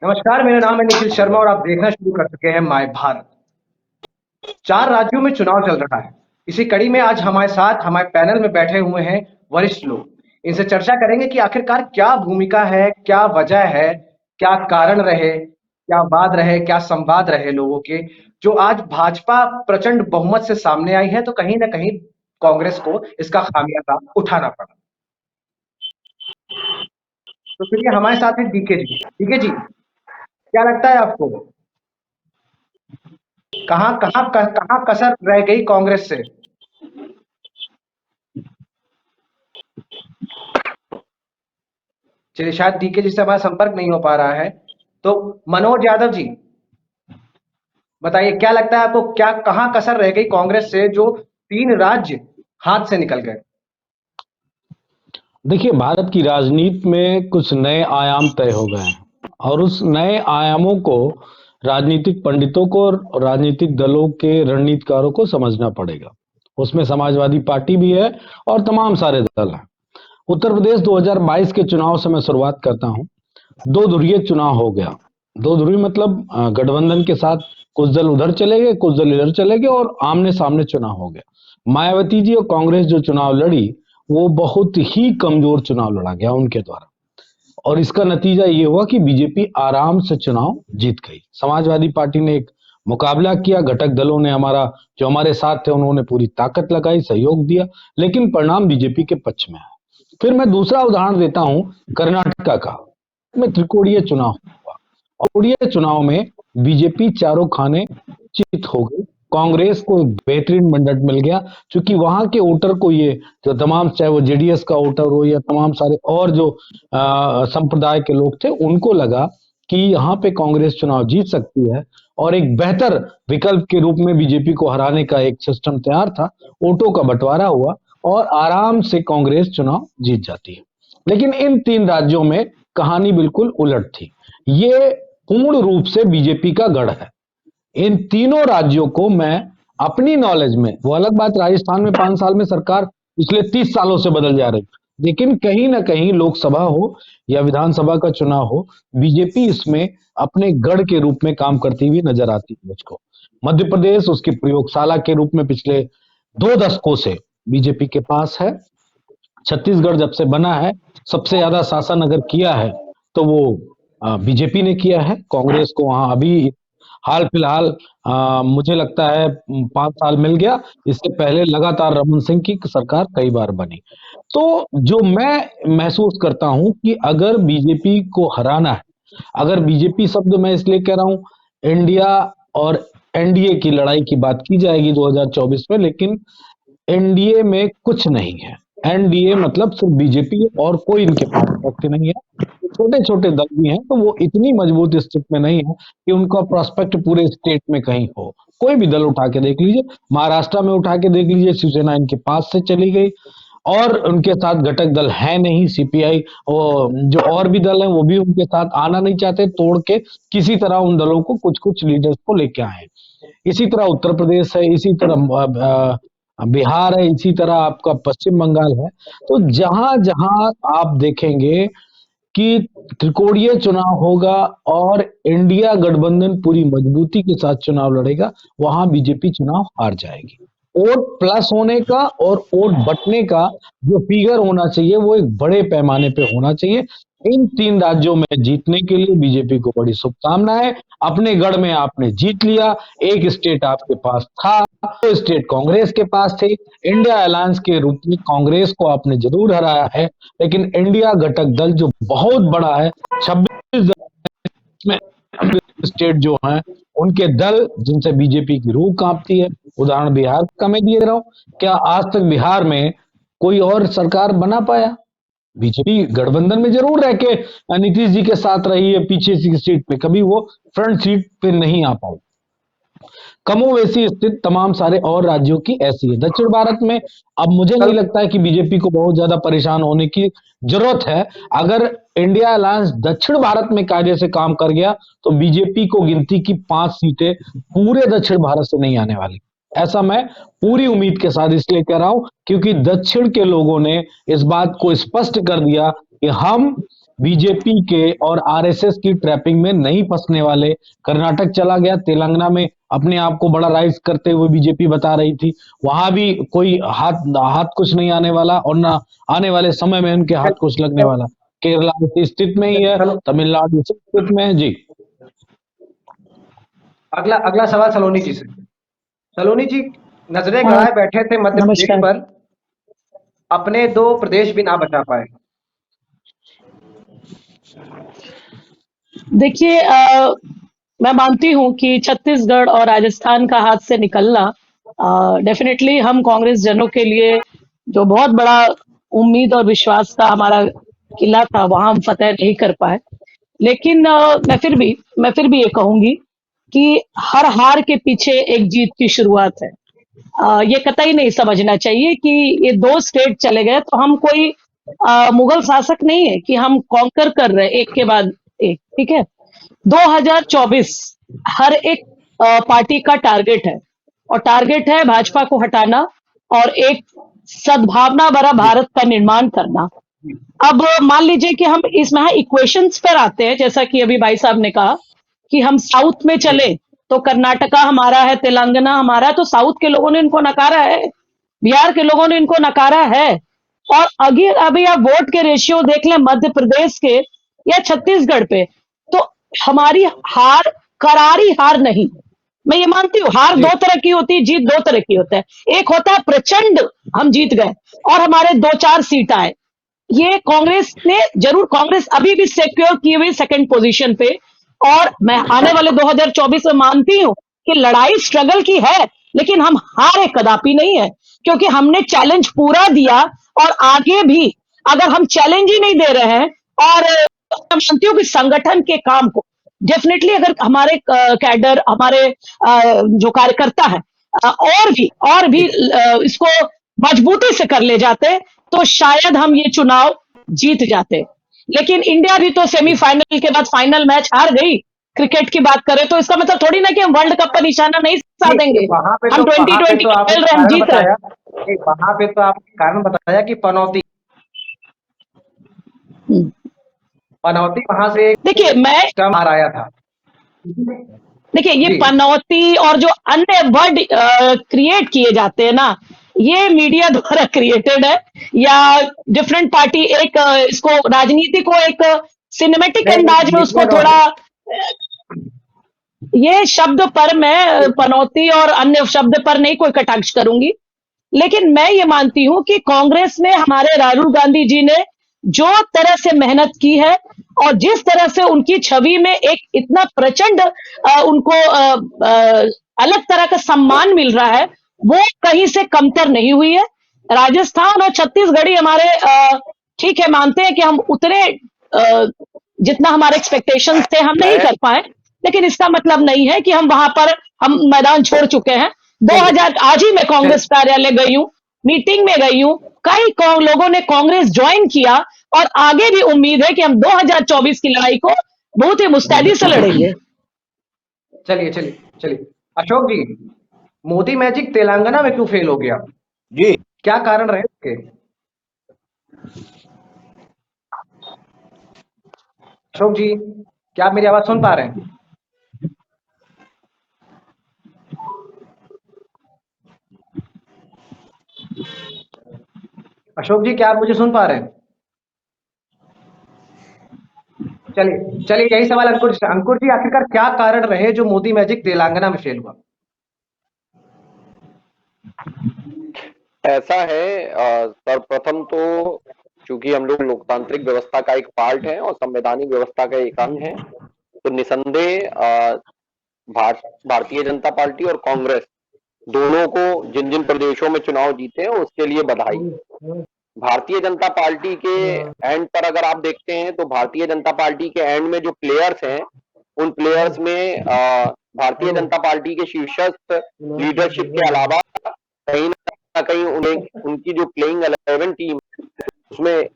नमस्कार, मेरा नाम है निखिल शर्मा और आप देखना शुरू कर चुके हैं माय भारत। 4 राज्यों में चुनाव चल रहा है। इसी कड़ी में आज हमारे साथ हमारे पैनल में बैठे हुए हैं वरिष्ठ लोग। इनसे चर्चा करेंगे कि आखिरकार क्या भूमिका है, क्या वजह है, क्या कारण रहे, क्या वाद रहे, क्या संवाद रहे लोगों के, जो आज भाजपा प्रचंड बहुमत से सामने आई है, तो कहीं न कहीं कांग्रेस को इसका खामियाजा उठाना पड़ा। तो चलिए हमारे साथ हैं डीके जी। डीके जी, क्या लगता है आपको कहाँ कसर रह गई कांग्रेस से? चलिए शायद डीके जी से हमारा संपर्क नहीं हो पा रहा है। तो मनोज यादव जी, बताइए क्या लगता है आपको, क्या कहाँ कसर रह गई कांग्रेस से जो 3 राज्य हाथ से निकल गए? देखिए, भारत की राजनीति में कुछ नए आयाम तय हो गए हैं और उस नए आयामों को राजनीतिक पंडितों को और राजनीतिक दलों के रणनीतिकारों को समझना पड़ेगा। उसमें समाजवादी पार्टी भी है और तमाम सारे दल हैं। उत्तर प्रदेश 2022 के चुनाव से मैं शुरुआत करता हूं। दो ध्रुवीय चुनाव हो गया। दो ध्रुवीय मतलब गठबंधन के साथ कुछ दल उधर चले गए, कुछ दल इधर चले गए और आमने सामने चुनाव हो गया। मायावती जी और कांग्रेस जो चुनाव लड़ी, वो बहुत ही कमजोर चुनाव लड़ा गया उनके द्वारा और इसका नतीजा ये हुआ कि बीजेपी आराम से चुनाव जीत गई। समाजवादी पार्टी ने एक मुकाबला किया, घटक दलों ने जो हमारे साथ थे उन्होंने पूरी ताकत लगाई, सहयोग दिया, लेकिन परिणाम बीजेपी के पक्ष में आया। फिर मैं दूसरा उदाहरण देता हूं कर्नाटका का। में त्रिकोणीय चुनाव हुआ और त्रिकोणीय चुनाव में बीजेपी चारों खाने चित हो गई। कांग्रेस को एक बेहतरीन मंडट मिल गया, क्योंकि वहां के वोटर को ये जो तमाम, चाहे वो जेडीएस का वोटर हो या तमाम सारे और जो संप्रदाय के लोग थे, उनको लगा कि यहाँ पे कांग्रेस चुनाव जीत सकती है और एक बेहतर विकल्प के रूप में बीजेपी को हराने का एक सिस्टम तैयार था। वोटों का बंटवारा हुआ और आराम से कांग्रेस चुनाव जीत जाती है। लेकिन इन 3 राज्यों में कहानी बिल्कुल उलट थी। ये पूर्ण रूप से बीजेपी का गढ़ है। इन तीनों राज्यों को मैं अपनी नॉलेज में, वो अलग बात राजस्थान में 5 साल में सरकार पिछले 30 सालों से बदल जा रही, लेकिन कहीं ना कहीं लोकसभा हो या विधानसभा का चुनाव हो, बीजेपी इसमें अपने गढ़ के रूप में काम करती हुई नजर आती है मुझको। मध्य प्रदेश उसकी प्रयोगशाला के रूप में पिछले 2 दशकों से बीजेपी के पास है। छत्तीसगढ़ जब से बना है, सबसे ज्यादा शासन अगर किया है तो वो बीजेपी ने किया है। कांग्रेस को वहां अभी हाल फिलहाल मुझे लगता है 5 साल मिल गया। इससे पहले लगातार रमन सिंह की सरकार कई बार बनी। तो जो मैं महसूस करता हूं कि अगर बीजेपी को हराना है, अगर बीजेपी शब्द मैं इसलिए कह रहा हूं, इंडिया और एनडीए की लड़ाई की बात की जाएगी 2024 में, लेकिन एनडीए में कुछ नहीं है। एनडीए मतलब सिर्फ बीजेपी और कोई इनके पास पक्ष नहीं है। छोटे छोटे दल भी हैं तो वो इतनी मजबूत स्थिति में नहीं है कि उनका प्रोस्पेक्ट पूरे स्टेट में कहीं हो। कोई भी दल उठा के देख लीजिए, महाराष्ट्र में उठा के देख लीजिए, शिवसेना इनके पास से चली गई और उनके साथ घटक दल है नहीं। सीपीआई और जो और भी दल हैं वो भी उनके साथ आना नहीं चाहते, तोड़ के किसी तरह उन दलों को कुछ कुछ लीडर्स को लेके आए। इसी तरह उत्तर प्रदेश है, इसी तरह बिहार है, इसी तरह आपका पश्चिम बंगाल है। तो जहां जहां आप देखेंगे कि त्रिकोणीय चुनाव होगा और इंडिया गठबंधन पूरी मजबूती के साथ चुनाव लड़ेगा, वहां बीजेपी चुनाव हार जाएगी। वोट प्लस होने का और वोट बटने का जो फिगर होना चाहिए वो एक बड़े पैमाने पे होना चाहिए। इन 3 राज्यों में जीतने के लिए बीजेपी को बड़ी शुभकामनाएं। अपने गढ़ में आपने जीत लिया, एक स्टेट आपके पास था, 2 स्टेट कांग्रेस के पास थे। इंडिया अलायंस के रूप में कांग्रेस को आपने जरूर हराया है, लेकिन इंडिया घटक दल जो बहुत बड़ा है, 26 में स्टेट जो हैं उनके दल जिनसे बीजेपी की रूह कांपती है। उदाहरण बिहार का मैं दिए रहा हूं। क्या आज तक बिहार में कोई और सरकार बना पाया? बीजेपी गठबंधन में जरूर रह के नीतीश जी के साथ रही है, पीछे की सीट पे, कभी वो फ्रंट सीट पे नहीं आ पाई। कमोवेशी स्थित तमाम सारे और राज्यों की ऐसी है। दक्षिण भारत में अब मुझे नहीं लगता है कि बीजेपी को बहुत ज्यादा परेशान होने की जरूरत है। अगर इंडिया अलायंस दक्षिण भारत में कायदे से काम कर गया तो बीजेपी को गिनती की 5 सीटें पूरे दक्षिण भारत से नहीं आने वाली। ऐसा मैं पूरी उम्मीद के साथ इसलिए कह रहा हूं क्योंकि दक्षिण के लोगों ने इस बात को स्पष्ट कर दिया कि हम बीजेपी के और आरएसएस की ट्रैपिंग में नहीं फंसने वाले। कर्नाटक चला गया, तेलंगाना में अपने आप को बड़ा राइज करते हुए बीजेपी बता रही थी, वहां भी कोई हाथ कुछ नहीं आने वाला और ना आने वाले समय में उनके हाथ कुछ लगने वाला। केरला इसी स्थिति में ही है, चलो तमिलनाडु इसी स्थिति में है जी। अगला अगला सवाल सलोनी जी से। सलोनी जी, नजरें हाँ, गड़ाए बैठे थे मध्य प्रदेश नमस्कार। पर, अपने 2 प्रदेश भी ना बचा पाए। देखिए, मैं मानती हूँ कि छत्तीसगढ़ और राजस्थान का हाथ से निकलना डेफिनेटली हम कांग्रेस जनों के लिए जो बहुत बड़ा उम्मीद और विश्वास का हमारा किला था, वहां हम फतेह नहीं कर पाए। लेकिन मैं फिर भी ये कहूंगी कि हर हार के पीछे एक जीत की शुरुआत है। ये कतई नहीं समझना चाहिए कि ये 2 स्टेट चले गए तो हम कोई मुगल शासक नहीं है कि हम कॉन्कर कर रहे हैं एक के बाद एक, ठीक है। 2024 हर एक पार्टी का टारगेट है, और टारगेट है भाजपा को हटाना और एक सद्भावना भरा भारत का निर्माण करना। अब मान लीजिए कि हम इसमें इक्वेशंस पर आते हैं, जैसा कि अभी भाई साहब ने कहा कि हम साउथ में चले तो कर्नाटका हमारा है, तेलंगाना हमारा है, तो साउथ के लोगों ने इनको नकारा है, बिहार के लोगों ने इनको नकारा है। और अभी आप वोट के रेशियो देख लें मध्य प्रदेश के या छत्तीसगढ़ पे, तो हमारी हार करारी हार नहीं। मैं ये मानती हूँ हार जी 2 तरह की होती है, जीत 2 तरह की होता है। एक होता है प्रचंड हम जीत गए और हमारे 2-4 सीट आए। ये कांग्रेस ने जरूर, कांग्रेस अभी भी सिक्योर की हुई सेकंड पोजीशन पे, और मैं आने वाले 2024 में मानती हूं कि लड़ाई स्ट्रगल की है, लेकिन हम हारे कदापि नहीं है, क्योंकि हमने चैलेंज पूरा दिया। और आगे भी अगर हम चैलेंज ही नहीं दे रहे हैं, और मैं मानती हूँ कि संगठन के काम को डेफिनेटली अगर हमारे कैडर, हमारे जो कार्यकर्ता है और भी जी इसको मजबूती से कर ले जाते, तो शायद हम ये चुनाव जीत जाते। लेकिन इंडिया भी तो सेमीफाइनल के बाद फाइनल मैच हार गई। क्रिकेट की बात करें तो इसका मतलब थोड़ी ना कि हम वर्ल्ड कप पर निशाना नहीं नहीं, साधेंगे। हम वहां पे 2020 तो में आपने खेल रहे हैं, हम कारण जीत रहे हैं। बताया, नहीं वहां पे तो आपने कारण बताया कि पनौती, हम्म। पनौती वहां से एक देखिए मैं स्टम्प बाहर आया था। देखिए ये जी पनौती और जो अन्य वर्ड क्रिएट किए जाते हैं ना, ये मीडिया द्वारा क्रिएटेड है, या डिफरेंट पार्टी एक इसको राजनीति को एक सिनेमेटिक नहीं अंदाज में उसको मीडिया थोड़ा द्वारा, ये शब्द पर मैं पनौती और अन्य शब्द पर नहीं कोई कटाक्ष करूंगी। लेकिन मैं ये मानती हूं कि कांग्रेस में हमारे राहुल गांधी जी ने जो तरह से मेहनत की है, और जिस तरह से उनकी छवि में एक इतना प्रचंड उनको अलग तरह का सम्मान मिल रहा है, वो कहीं से कमतर नहीं हुई है। राजस्थान और छत्तीसगढ़ ही हमारे ठीक है, मानते हैं कि हम उतने जितना हमारे एक्सपेक्टेशंस थे हम नहीं कर पाए, लेकिन इसका मतलब नहीं है कि हम वहां पर हम मैदान छोड़ चुके हैं। चलिए 2000 आज ही मैं चल कांग्रेस कार्यालय गई हूँ, मीटिंग में गई हूँ, कई लोगों ने कांग्रेस ज्वाइन किया, और आगे भी उम्मीद है कि हम 2024 की लड़ाई को बहुत ही मुस्तैदी से लड़ेंगे। चलिए चलिए चलिए अशोक जी, मोदी मैजिक तेलंगाना में क्यों फेल हो गया? जी क्या कारण रहे उसके? अशोक जी, क्या आप मेरी आवाज सुन पा रहे हैं? अशोक जी, क्या आप मुझे सुन पा रहे हैं? चलिए चलिए यही सवाल अंकुर जी से। अंकुर जी, आखिरकार क्या कारण रहे जो मोदी मैजिक तेलंगाना में फेल हुआ? ऐसा है, सर्वप्रथम तो चूंकि हम लोग लोकतांत्रिक व्यवस्था का एक पार्ट है और संवैधानिक व्यवस्था का एक अंग है, तो निसंदेह भारतीय जनता पार्टी और कांग्रेस दोनों को जिन जिन प्रदेशों में चुनाव जीते हैं उसके लिए बधाई। भारतीय जनता पार्टी के एंड पर अगर आप देखते हैं तो भारतीय जनता पार्टी के एंड में जो प्लेयर्स हैं, उन प्लेयर्स में भारतीय जनता पार्टी के शीर्षस्थ लीडरशिप के अलावा कहीं ना कहीं उन्हें उनकी जो प्लेइंग 11 टीम उसमें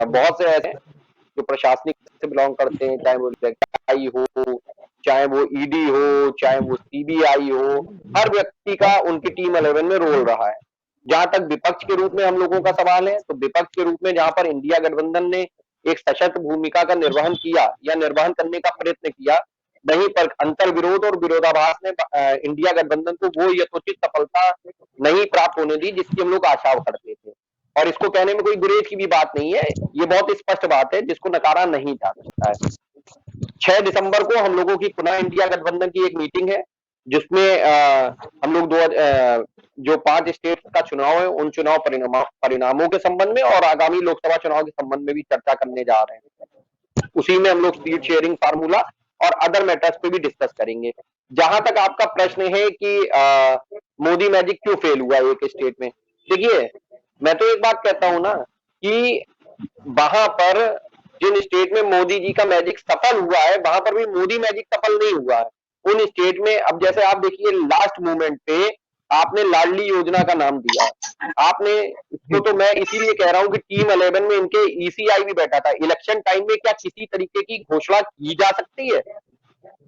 बहुत से ऐसे हैं जो प्रशासनिक से बिलोंग करते हैं, चाहे वो आई हो, चाहे वो ईडी हो, चाहे वो सीबीआई हो, हर व्यक्ति का उनकी टीम 11 में रोल रहा है। जहां तक विपक्ष के रूप में हम लोगों का सवाल है, तो विपक्ष के रूप में जहां पर इंडिया गठबंधन ने एक सशक्त भूमिका का निर्वहन किया या निर्वहन करने का प्रयत्न किया, वहीं पर अंतर विरोध और विरोधाभास ने इंडिया गठबंधन को वो यथोचित सफलता नहीं प्राप्त होने दी जिसकी हम लोग आशा करते थे। और इसको कहने में कोई गुरेज की भी बात नहीं है, ये बहुत स्पष्ट बात है जिसको नकारा नहीं जा सकता है। 6 दिसंबर को हम लोगों की पुनः इंडिया गठबंधन की एक मीटिंग है, जिसमें हम लोग जो 5 स्टेट का चुनाव है उन चुनाव परिणामों के संबंध में और आगामी लोकसभा चुनाव के संबंध में भी चर्चा करने जा रहे हैं। उसी में हम लोग सीट शेयरिंग फार्मूला और अदर मैटर्स पे भी डिस्कस करेंगे। जहां तक आपका प्रश्न है कि मोदी मैजिक क्यों फेल हुआ एक स्टेट में, देखिए मैं तो एक बात कहता हूं ना कि वहां पर जिन स्टेट में मोदी जी का मैजिक सफल हुआ है वहां पर भी मोदी मैजिक सफल नहीं हुआ है। उन स्टेट में अब जैसे आप देखिए लास्ट मोमेंट पे आपने लाडली योजना का नाम दिया, आपने इसको, तो मैं इसीलिए कह रहा हूं कि टीम 11 में इनके ईसीआई भी बैठा था। इलेक्शन टाइम में क्या किसी तरीके की घोषणा की जा सकती है?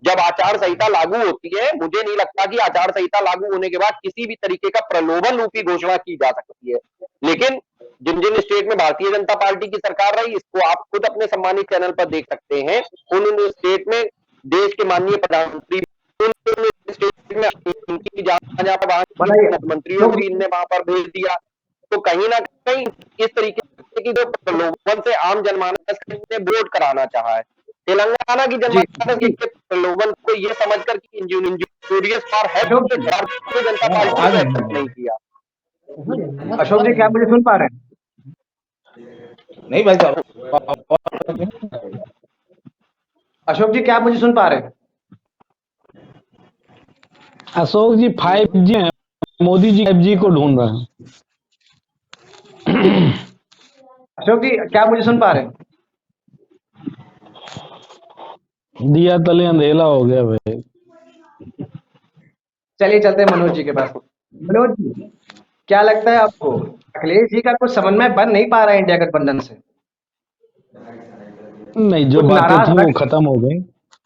जब आचार संहिता लागू होती है, मुझे नहीं लगता कि आचार संहिता लागू होने के बाद किसी भी तरीके का प्रलोभन रूपी घोषणा की जा सकती है। लेकिन जिन जिन स्टेट में भारतीय जनता पार्टी की सरकार रही, इसको आप खुद अपने सम्मानित चैनल पर देख सकते हैं। उन स्टेट में देश के माननीय प्रधानमंत्री, स्टेट में इनकी जहां पर मंत्रियों भी इनने वहां पर भेज दिया। तो कहीं ना कहीं इस तरीके की जो प्रलोभन से आम जनमानस ने वोट कराना चाहा है। तेलंगाना की जनमानस के प्रलोभन को ये समझकर कि injurious for health Bharatiya Janata party ने एक्सेप्ट नहीं किया। अशोक जी, क्या आप मुझे सुन पा रहे हैं? नहीं भाई साहब, अशोक जी, क्या आप मुझे सुन पा रहे हैं? अशोक जी 5G है, मोदी जी 5G को ढूंढ रहे हैं। अशोक जी, क्या आप मुझे सुन पा रहे हैं? दिया तले अंधेला हो गया भाई। चलिए चलते हैं मनोज जी के पास। मनोज जी, क्या लगता है आपको अखिलेश जी का कुछ समन्वय बन नहीं पा रहा है इंडिया गठबंधन से? नहीं, जो कुछ बातें नाराज थी वो लग खत्म हो गई।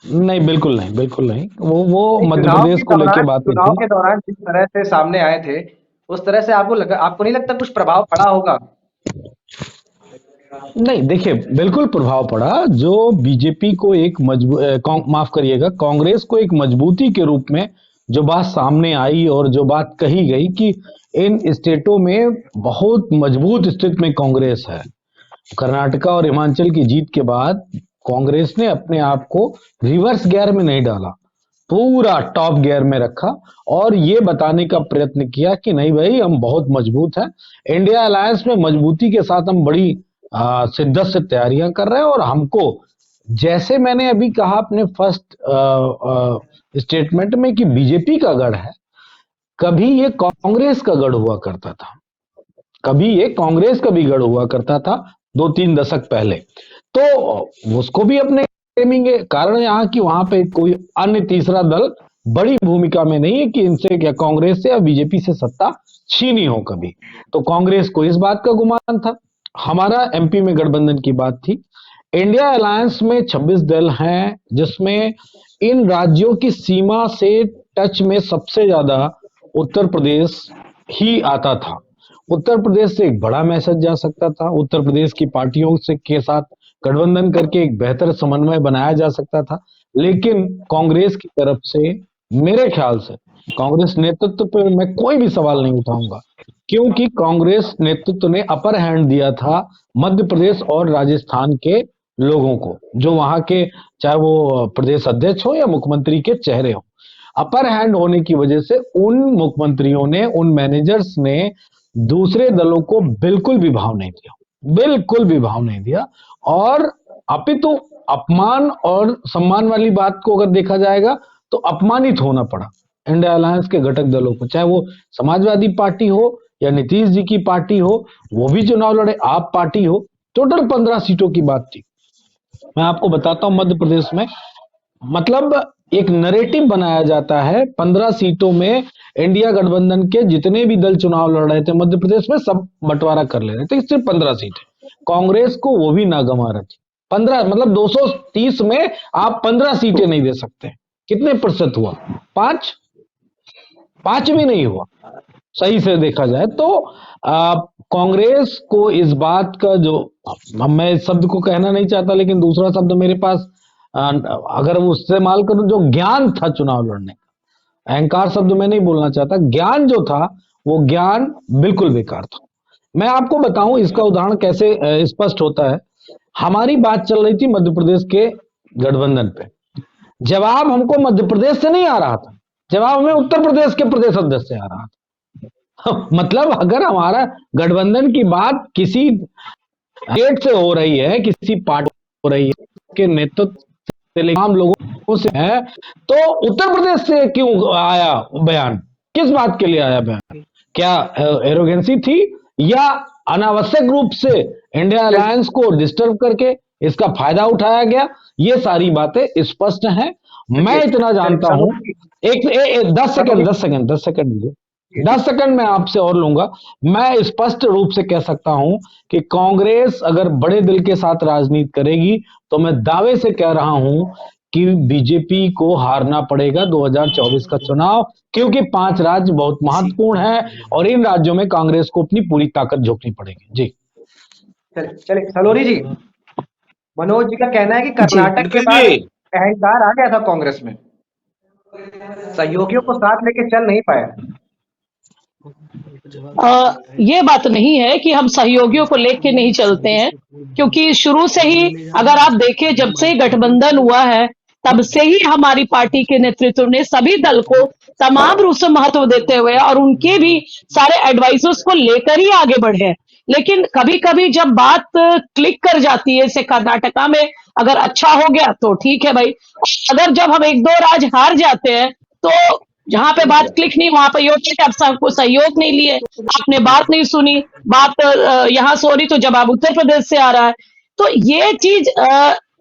नहीं, बिल्कुल नहीं, बिल्कुल नहीं। वो मध्य चुनाव प्रदेश के को लेके दौरान बातें चुनाव थी। के दौरान जिस तरह से सामने आए थे, उस तरह से आपको नहीं लगता कुछ प्रभाव पड़ा होगा? नहीं, देखिए बिल्कुल प्रभाव पड़ा। जो बीजेपी को एक माफ करिएगा, कांग्रेस को एक मजबूती के रूप में जो बात सामने आई और जो बात कही गई कि इन स्टेटों में बहुत मजबूत स्थिति में कांग्रेस है। कर्नाटका और हिमाचल की जीत के बाद कांग्रेस ने अपने आप को रिवर्स गियर में नहीं डाला, पूरा टॉप गियर में रखा और ये बताने का प्रयत्न किया कि नहीं भाई, हम बहुत मजबूत हैं। इंडिया अलायंस में मजबूती के साथ हम बड़ी शिद्दत से तैयारियां कर रहे हैं और हमको, जैसे मैंने अभी कहा अपने फर्स्ट स्टेटमेंट में कि बीजेपी का गढ़ है, कभी ये कांग्रेस का गढ़ हुआ करता था, कभी ये कांग्रेस का भी गढ़ हुआ करता था 2-3 दशक पहले। तो उसको भी अपने प्रेमेंगे, कारण यहाँ की वहां पे कोई अन्य तीसरा दल बड़ी भूमिका में नहीं है कि इनसे या कांग्रेस से या बीजेपी से सत्ता छीनी हो कभी। तो कांग्रेस को इस बात का गुमान था। हमारा एमपी में गठबंधन की बात थी। इंडिया अलायंस में 26 दल हैं, जिसमें इन राज्यों की सीमा से टच में सबसे ज्यादा उत्तर प्रदेश ही आता था। उत्तर प्रदेश से एक बड़ा मैसेज जा सकता था, उत्तर प्रदेश की पार्टियों से के साथ गठबंधन करके एक बेहतर समन्वय बनाया जा सकता था। लेकिन कांग्रेस की तरफ से, मेरे ख्याल से कांग्रेस नेतृत्व पर मैं कोई भी सवाल नहीं उठाऊंगा, क्योंकि कांग्रेस नेतृत्व ने अपर हैंड दिया था मध्य प्रदेश और राजस्थान के लोगों को, जो वहां के चाहे वो प्रदेश अध्यक्ष हो या मुख्यमंत्री के चेहरे हो। अपर हैंड होने की वजह से उन मुख्यमंत्रियों ने, उन मैनेजर्स ने दूसरे दलों को बिल्कुल भी भाव नहीं दिया, बिल्कुल भी भाव नहीं दिया। और अपितु अपमान और सम्मान वाली बात को अगर देखा जाएगा तो अपमानित होना पड़ा इंडिया अलायंस के घटक दलों को, चाहे वो समाजवादी पार्टी हो या नीतीश जी की पार्टी हो, वो भी चुनाव लड़े, आप पार्टी हो। टोटल 15 सीटों की बात थी। मैं आपको बताता हूं, मध्य प्रदेश में मतलब एक नैरेटिव बनाया जाता है, 15 सीटों में इंडिया गठबंधन के जितने भी दल चुनाव लड़ रहे थे मध्य प्रदेश में, सब बंटवारा कर ले रहे थे, सिर्फ 15 सीटें। कांग्रेस को वो भी ना गंवा रही थी। 15 मतलब 230 में आप 15 सीटें नहीं दे सकते। कितने प्रतिशत हुआ? 5 भी नहीं हुआ, सही से देखा जाए तो। कांग्रेस को इस बात का जो अब मैं इस शब्द को कहना नहीं चाहता, लेकिन दूसरा शब्द मेरे पास अगर वो इस्तेमाल करूं, जो ज्ञान था चुनाव लड़ने का, अहंकार शब्द मैं नहीं बोलना चाहता, ज्ञान जो था वो ज्ञान बिल्कुल बेकार था। मैं आपको बताऊं इसका उदाहरण कैसे स्पष्ट होता है। हमारी बात चल रही थी मध्य प्रदेश के गठबंधन पे, जवाब हमको मध्य प्रदेश से नहीं आ रहा था, जवाब हमें उत्तर प्रदेश के प्रदेश अध्यक्ष से आ रहा था। मतलब अगर हमारा गठबंधन की बात किसी स्टेट से हो रही है, किसी पार्टी हो रही है के नेतृत्व से, आम लोगों से है, तो उत्तर प्रदेश से क्यों आया बयान? किस बात के लिए आया बयान? क्या एरोगेंसी थी या अनावश्यक रूप से इंडिया अलायंस को डिस्टर्ब करके इसका फायदा उठाया गया? ये सारी बातें स्पष्ट हैं। मैं इतना जानता हूं, 10 सेकंड मैं आपसे और लूंगा। मैं स्पष्ट रूप से कह सकता हूं कि कांग्रेस अगर बड़े दिल के साथ राजनीति करेगी तो मैं दावे से कह रहा हूं कि बीजेपी को हारना पड़ेगा 2024 का चुनाव, क्योंकि 5 राज्य बहुत महत्वपूर्ण है और इन राज्यों में कांग्रेस को अपनी पूरी ताकत झोंकनी पड़ेगी। जी चलिए सलोरी जी, मनोज जी का कहना है कि कर्नाटक के बाद अहंकार आ गया था कांग्रेस में, सहयोगियों को साथ लेके चल नहीं पाया। ये बात नहीं है कि हम सहयोगियों को लेके नहीं चलते हैं, क्योंकि शुरू से ही अगर आप देखें, जब से गठबंधन हुआ है तब से ही हमारी पार्टी के नेतृत्व ने सभी दल को तमाम रूप से महत्व देते हुए और उनके भी सारे एडवाइजर्स को लेकर ही आगे बढ़े हैं। लेकिन कभी कभी जब बात क्लिक कर जाती है, जैसे कर्नाटका में अगर अच्छा हो गया तो ठीक है भाई, अगर जब हम 1-2 राज्य हार जाते हैं तो जहां पे बात क्लिक नहीं, वहां पे ये होता है कि आप सबको सहयोग नहीं लिए, आपने बात नहीं सुनी, बात यहाँ से हो रही तो जवाब उत्तर प्रदेश से आ रहा है। तो ये चीज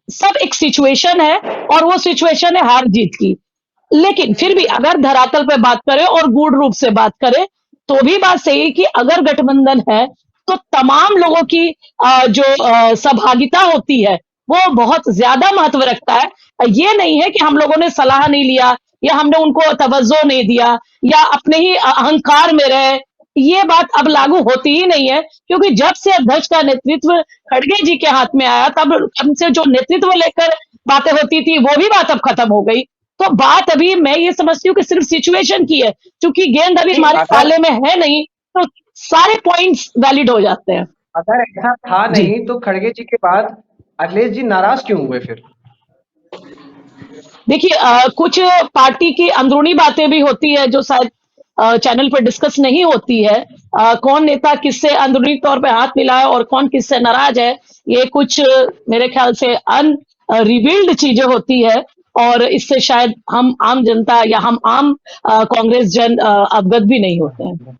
सब एक सिचुएशन है और वो सिचुएशन है हार जीत की। लेकिन फिर भी अगर धरातल पे बात करें और गूढ़ रूप से बात करें तो भी बात सही है कि अगर गठबंधन है तो तमाम लोगों की जो सहभागिता होती है वो बहुत ज्यादा महत्व रखता है। ये नहीं है कि हम लोगों ने सलाह नहीं लिया या हमने उनको तवज्जो नहीं दिया या अपने ही अहंकार में रहे, ये बात अब लागू होती ही नहीं है, क्योंकि जब से अध्यक्ष का नेतृत्व खड़गे जी के हाथ में आया तब हमसे जो नेतृत्व लेकर बातें होती थी वो भी बात अब खत्म हो गई। तो बात अभी मैं ये समझती हूँ कि सिर्फ सिचुएशन की है, क्योंकि गेंद अभी हमारे पाले में है नहीं, तो सारे पॉइंट्स वैलिड हो जाते हैं। अगर ऐसा था नहीं तो खड़गे जी के बाद अखिलेश जी नाराज क्यों हुए फिर? देखिए कुछ पार्टी की अंदरूनी बातें भी होती है जो शायद चैनल पर डिस्कस नहीं होती है। कौन नेता किससे अंदरूनी तौर पे हाथ मिलाया और कौन किससे नाराज है, ये कुछ मेरे ख्याल से अनरिवील्ड चीजें होती है और इससे शायद हम आम जनता या हम आम कांग्रेस जन अवगत भी नहीं होते हैं।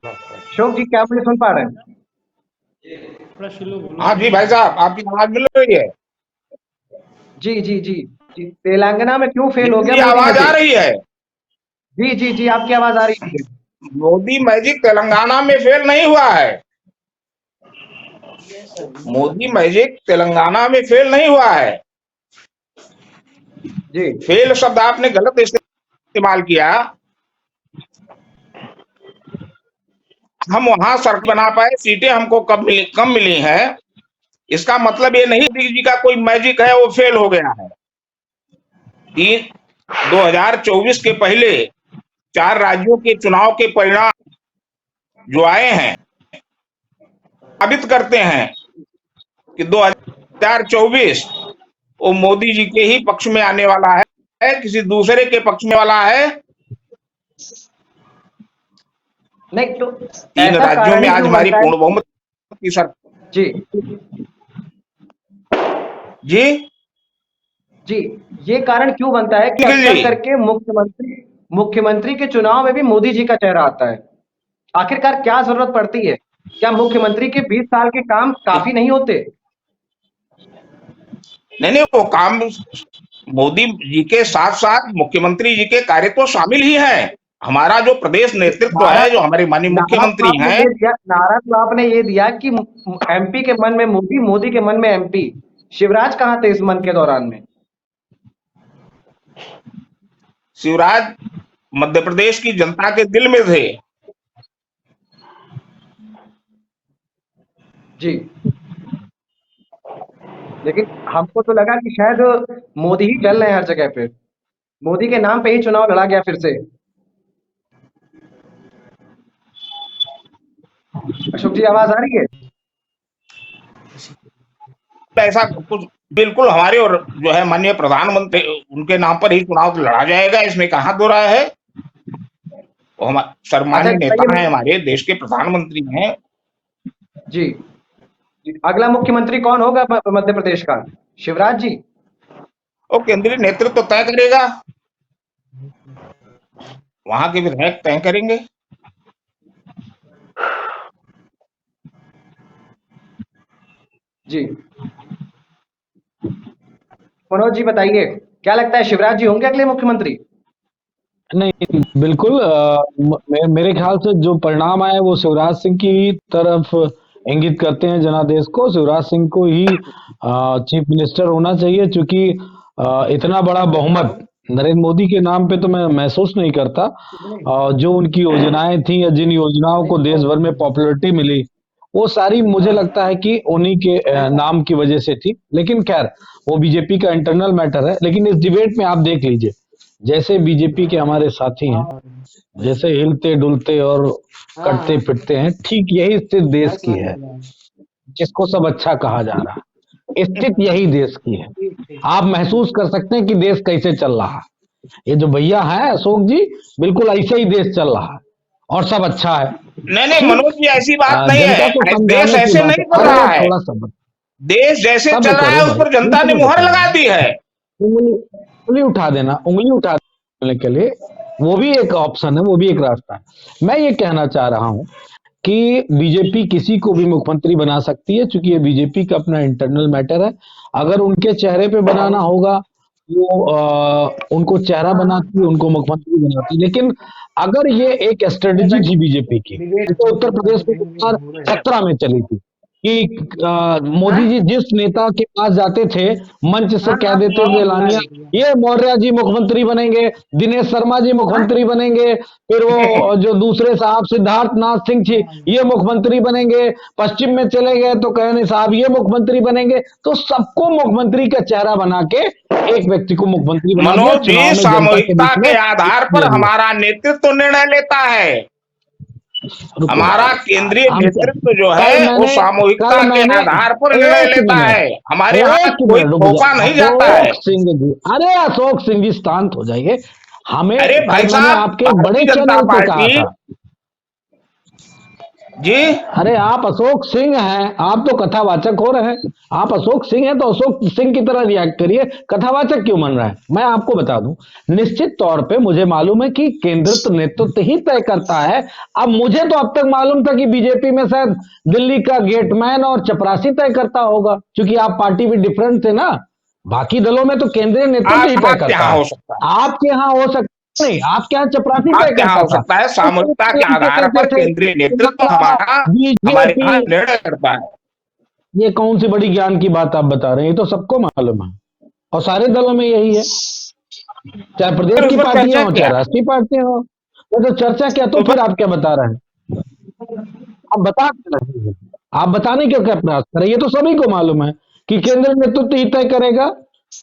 अशोक जी, क्या मुझे सुन पा रहे हैं? हाँ जी भाई साहब, आपकी आवाज मिल रही है? जी जी जी जी, तेलंगाना में क्यों फेल हो जी, गया? आवाज आ रही है? जी जी जी, आपकी आवाज आ रही है। मोदी मैजिक तेलंगाना में फेल नहीं हुआ है। मोदी मैजिक तेलंगाना में फेल नहीं हुआ है। जी फेल शब्द आपने गलत इस्तेमाल किया। हम वहां सड़क बना पाए, सीटें हमको कम मिली हैं, इसका मतलब ये नहीं मोदी जी का कोई मैजिक है वो फेल हो गया है। 2024 के पहले 4 राज्यों के चुनाव के परिणाम जो आए हैं साबित करते हैं कि 2024 वो मोदी जी के ही पक्ष में आने वाला है, किसी दूसरे के पक्ष में वाला है नहीं तो 3 राज्यों में आज हमारी पूर्ण बहुमत की सरकार। जी जी जी, ये कारण क्यों बनता है कि अक्सर करके मुख्यमंत्री के चुनाव में भी मोदी जी का चेहरा आता है? आखिरकार क्या जरूरत पड़ती है? क्या मुख्यमंत्री के 20 साल के काम काफी नहीं होते? नहीं, वो काम मोदी जी के साथ साथ मुख्यमंत्री जी के कार्य तो शामिल ही है। हमारा जो प्रदेश नेतृत्व है, जो हमारे माननीय मुख्यमंत्री हैं, नारा तो आपने ये दिया कि एमपी के मन में मोदी, मोदी के मन में एमपी। शिवराज कहाँ थे इस मन के दौरान में? शिवराज मध्य प्रदेश की जनता के दिल में थे। जी। लेकिन हमको तो लगा कि शायद मोदी ही चल रहे हैं हर जगह पे। मोदी के नाम पे ही चुनाव लड़ा गया फिर से। अशोक जी आवाज आ रही है? ऐसा कुछ बिल्कुल हमारे और जो है माननीय प्रधानमंत्री उनके नाम पर ही चुनाव लड़ा जाएगा, इसमें कहाँ दो राय है। वो हम अच्छा सर्वमान्य नेता हैं, बताइए। हमारे देश के प्रधानमंत्री हैं। जी। जी, अगला मुख्यमंत्री कौन होगा मध्य प्रदेश का? शिवराज जी? वो केंद्रीय नेतृत्व तय करेगा, वहां के विधायक तय करेंगे। जी। मनोज जी बताइए, क्या लगता है शिवराज जी होंगे अगले मुख्यमंत्री? नहीं, बिल्कुल मेरे ख्याल से जो परिणाम आए वो शिवराज सिंह की तरफ इंगित करते हैं जनादेश को। शिवराज सिंह को ही चीफ मिनिस्टर होना चाहिए, क्योंकि इतना बड़ा बहुमत नरेंद्र मोदी के नाम पे तो मैं महसूस नहीं करता। जो उनकी योजनाएं थी या जिन योजनाओं को देश भर में पॉपुलैरिटी मिली, वो सारी मुझे लगता है कि उन्हीं के नाम की वजह से थी। लेकिन खैर, वो बीजेपी का इंटरनल मैटर है। लेकिन इस डिबेट में आप देख लीजिए, जैसे बीजेपी के हमारे साथी हैं, जैसे हिलते डुलते और कटते फिरते हैं, ठीक यही स्थिति देश की है, जिसको सब अच्छा कहा जा रहा है। स्थिति यही देश की है। आप महसूस कर सकते हैं कि देश कैसे चल रहा है। ये जो भैया है अशोक जी, बिल्कुल ऐसे ही देश चल रहा है और सब अच्छा है। नहीं नहीं सिर्फ मनोज जी, ऐसी बात नहीं जनता को है, देश समझाने की ऐसे बात नहीं है। चल रहा अरे है। थोड़ा सा देश जैसे चल सब्र रहा करो है उस भाई, पर जनता बीच ने में मुहर बता लगा दी है। उंगली उंगली उठा देना, उंगली उठाने के लिए वो भी एक ऑप्शन है, वो भी एक रास्ता है। मैं ये कहना चाह रहा हूं कि बीजेपी किसी को भी मुख्यमंत्री बना सकती है, क्योंकि ये बीजेपी का अपना इंटरनल मैटर है। अगर उनके चेहरे पे बनाना होगा, वो उनको चेहरा बनाती, उनको मुख्यमंत्री बनाती। लेकिन अगर ये एक स्ट्रेटेजी थी बीजेपी की, तो उत्तर प्रदेश में 2017 में चली थी कि मोदी जी जिस नेता के पास जाते थे, मंच से कह देते थे लानिया, ये मौर्य जी मुख्यमंत्री बनेंगे, दिनेश शर्मा जी मुख्यमंत्री बनेंगे, फिर वो जो दूसरे साहब सिद्धार्थ नाथ सिंह जी ये मुख्यमंत्री बनेंगे, पश्चिम में चले गए तो कहने साहब ये मुख्यमंत्री बनेंगे। तो सबको मुख्यमंत्री का चेहरा बना के एक व्यक्ति को मुख्यमंत्री बना दिया, मनोज जी, चुनाव में जनता के सामूहिकता बीच में के आधार पर ले लिया। हमारा नेतृत्व निर्णय लेता है। रुको, हमारा केंद्रीय हम क्या, नेतृत्व जो कल है वो मैंने सामूहिकता के आधार पर निर्णय एक लेता मिनट, है। हमारे यहाँ एक कोई मिनट रुक थोपा जाओ नहीं जाता है। अशोक सिंह जी। अरे अशोक सिंह जी शांत हो जाइए। हमें अरे भाई कल मैंने साहब, आपके बड़े भारतीय जनता चैनल पे कहा पार्टी था। जी, अरे आप अशोक सिंह हैं, आप तो कथावाचक हो रहे हैं। आप अशोक सिंह हैं तो अशोक सिंह की तरह रिएक्ट करिए, कथावाचक क्यों बन रहा है। मैं आपको बता दूं, निश्चित तौर पे मुझे मालूम है कि केंद्रित नेतृत्व ही तय करता है। अब मुझे तो अब तक मालूम था कि बीजेपी में शायद दिल्ली का गेटमैन और चपरासी तय करता होगा, क्योंकि आप पार्टी भी डिफरेंट थे ना। बाकी दलों में तो केंद्रीय नेतृत्व ही तय आपके करता यहाँ है। हो सकता है, आपके यहाँ हो सकता नहीं, आपके यहाँ चपरासी तय आपके यहाँ करता हो था। सकता है। सामूहिकता के आधार पर केंद्रीय नेतृत्व हमारा हमारे बीजेपी, यहाँ निर्णय करता है। ये कौन सी बड़ी ज्ञान की बात आप बता रहे हैं, ये तो सबको मालूम है और सारे दलों में यही है, चाहे फिर प्रदेश उस की पर पार्टियां चर्चा हो किया, चाहे राष्ट्रीय पार्टियां हो। तो चर्चा क्या, तो उस फिर पर आप क्या बता रहे हैं। आप बता क्या रहे हैं, आप बताने क्यों क्या प्रयास कर रहे हैं। ये तो सभी को मालूम है कि केंद्र नेतृत्व ही तय करेगा।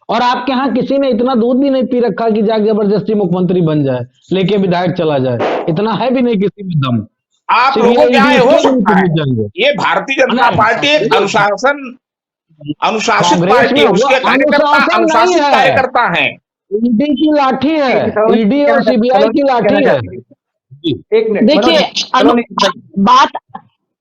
और आपके यहाँ किसी ने इतना दूध भी नहीं पी रखा कि जाके जबरदस्ती मुख्यमंत्री बन जाए, लेके विधायक चला जाए। इतना है भी नहीं किसी में दम। आप लोगों सीबीआई के यहाँ ईडी ये हो इसलिए भी नहीं सकता है। पहुंच जाएंगे। ये भारतीय जनता नहीं, पार्टी एक अनुशासित कांग्रेस पार्टी में है, हुआ उसके कार्यकर्ता अनुशासन नहीं अनुशासित है, कार्यकर्ता हैं। ईडी की लाठी है, एक सलोनी जी ईडी और कहना सीबीआई सलोनी की जी कहना लाठी है चाहती है। जी। एक मिनट मनोज देखिए जी, सलोनी जी बताइए। बात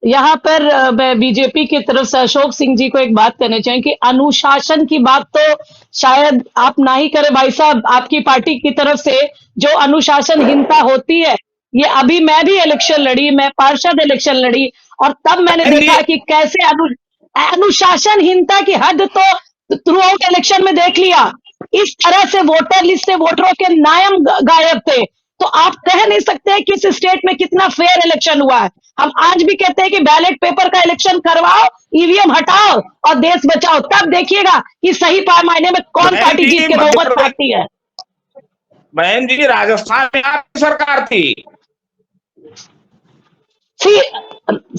यहाँ पर मैं बीजेपी की तरफ से अशोक सिंह जी को एक बात कहना चाहिए कि अनुशासन की बात तो शायद आप ना ही करें भाई साहब। आपकी पार्टी की तरफ से जो अनुशासनहीनता होती है, ये अभी मैं भी इलेक्शन लड़ी, मैं पार्षद इलेक्शन लड़ी और तब मैंने बहन जी, देखा कि कैसे अनुशासनहीनता की हद तो थ्रू आउट इलेक्शन में देख लिया। इस तरह से वोटर लिस्ट से वोटरों के नाम गायब थे। तो आप कह नहीं सकते कि इस स्टेट में कितना फेयर इलेक्शन हुआ है। हम आज भी कहते हैं कि बैलेट पेपर का इलेक्शन करवाओ, ईवीएम हटाओ और देश बचाओ। तब देखिएगा कि सही मायने में कौन बहन पार्टी जीत जी, के मध्य बहुमत प्रदेश, पाती है। बहन जी, राजस्थान में आपकी सरकार थी, सी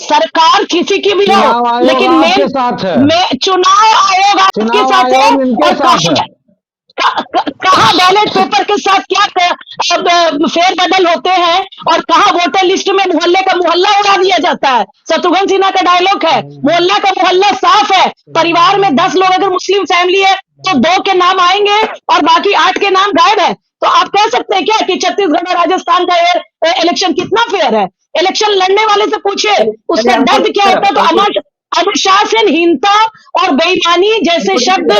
सरकार किसी की भी हो, चुनाव आयोग लेकिन आपके साथ है, चुनाव आयोग आपके चुनाव साथ है। आयोग इनके और साथ है। कहाँ बैलेट पेपर के साथ क्या फेरबदल होते हैं, और कहाँ वोटर लिस्ट में मोहल्ले का मोहल्ला उड़ा दिया जाता है। शत्रुघ्न सिन्हा का डायलॉग है, मोहल्ला का मोहल्ला साफ है, परिवार में 10 लोग अगर मुस्लिम फैमिली है तो 2 के नाम आएंगे और बाकी 8 के नाम गायब है। तो आप कह सकते हैं क्या कि छत्तीसगढ़ और राजस्थान का इलेक्शन कितना फेयर है? इलेक्शन लड़ने वाले से पूछे उसका चलिए दर्द क्या होता है। तो अनुशासनहीनता और बेईमानी जैसे शब्द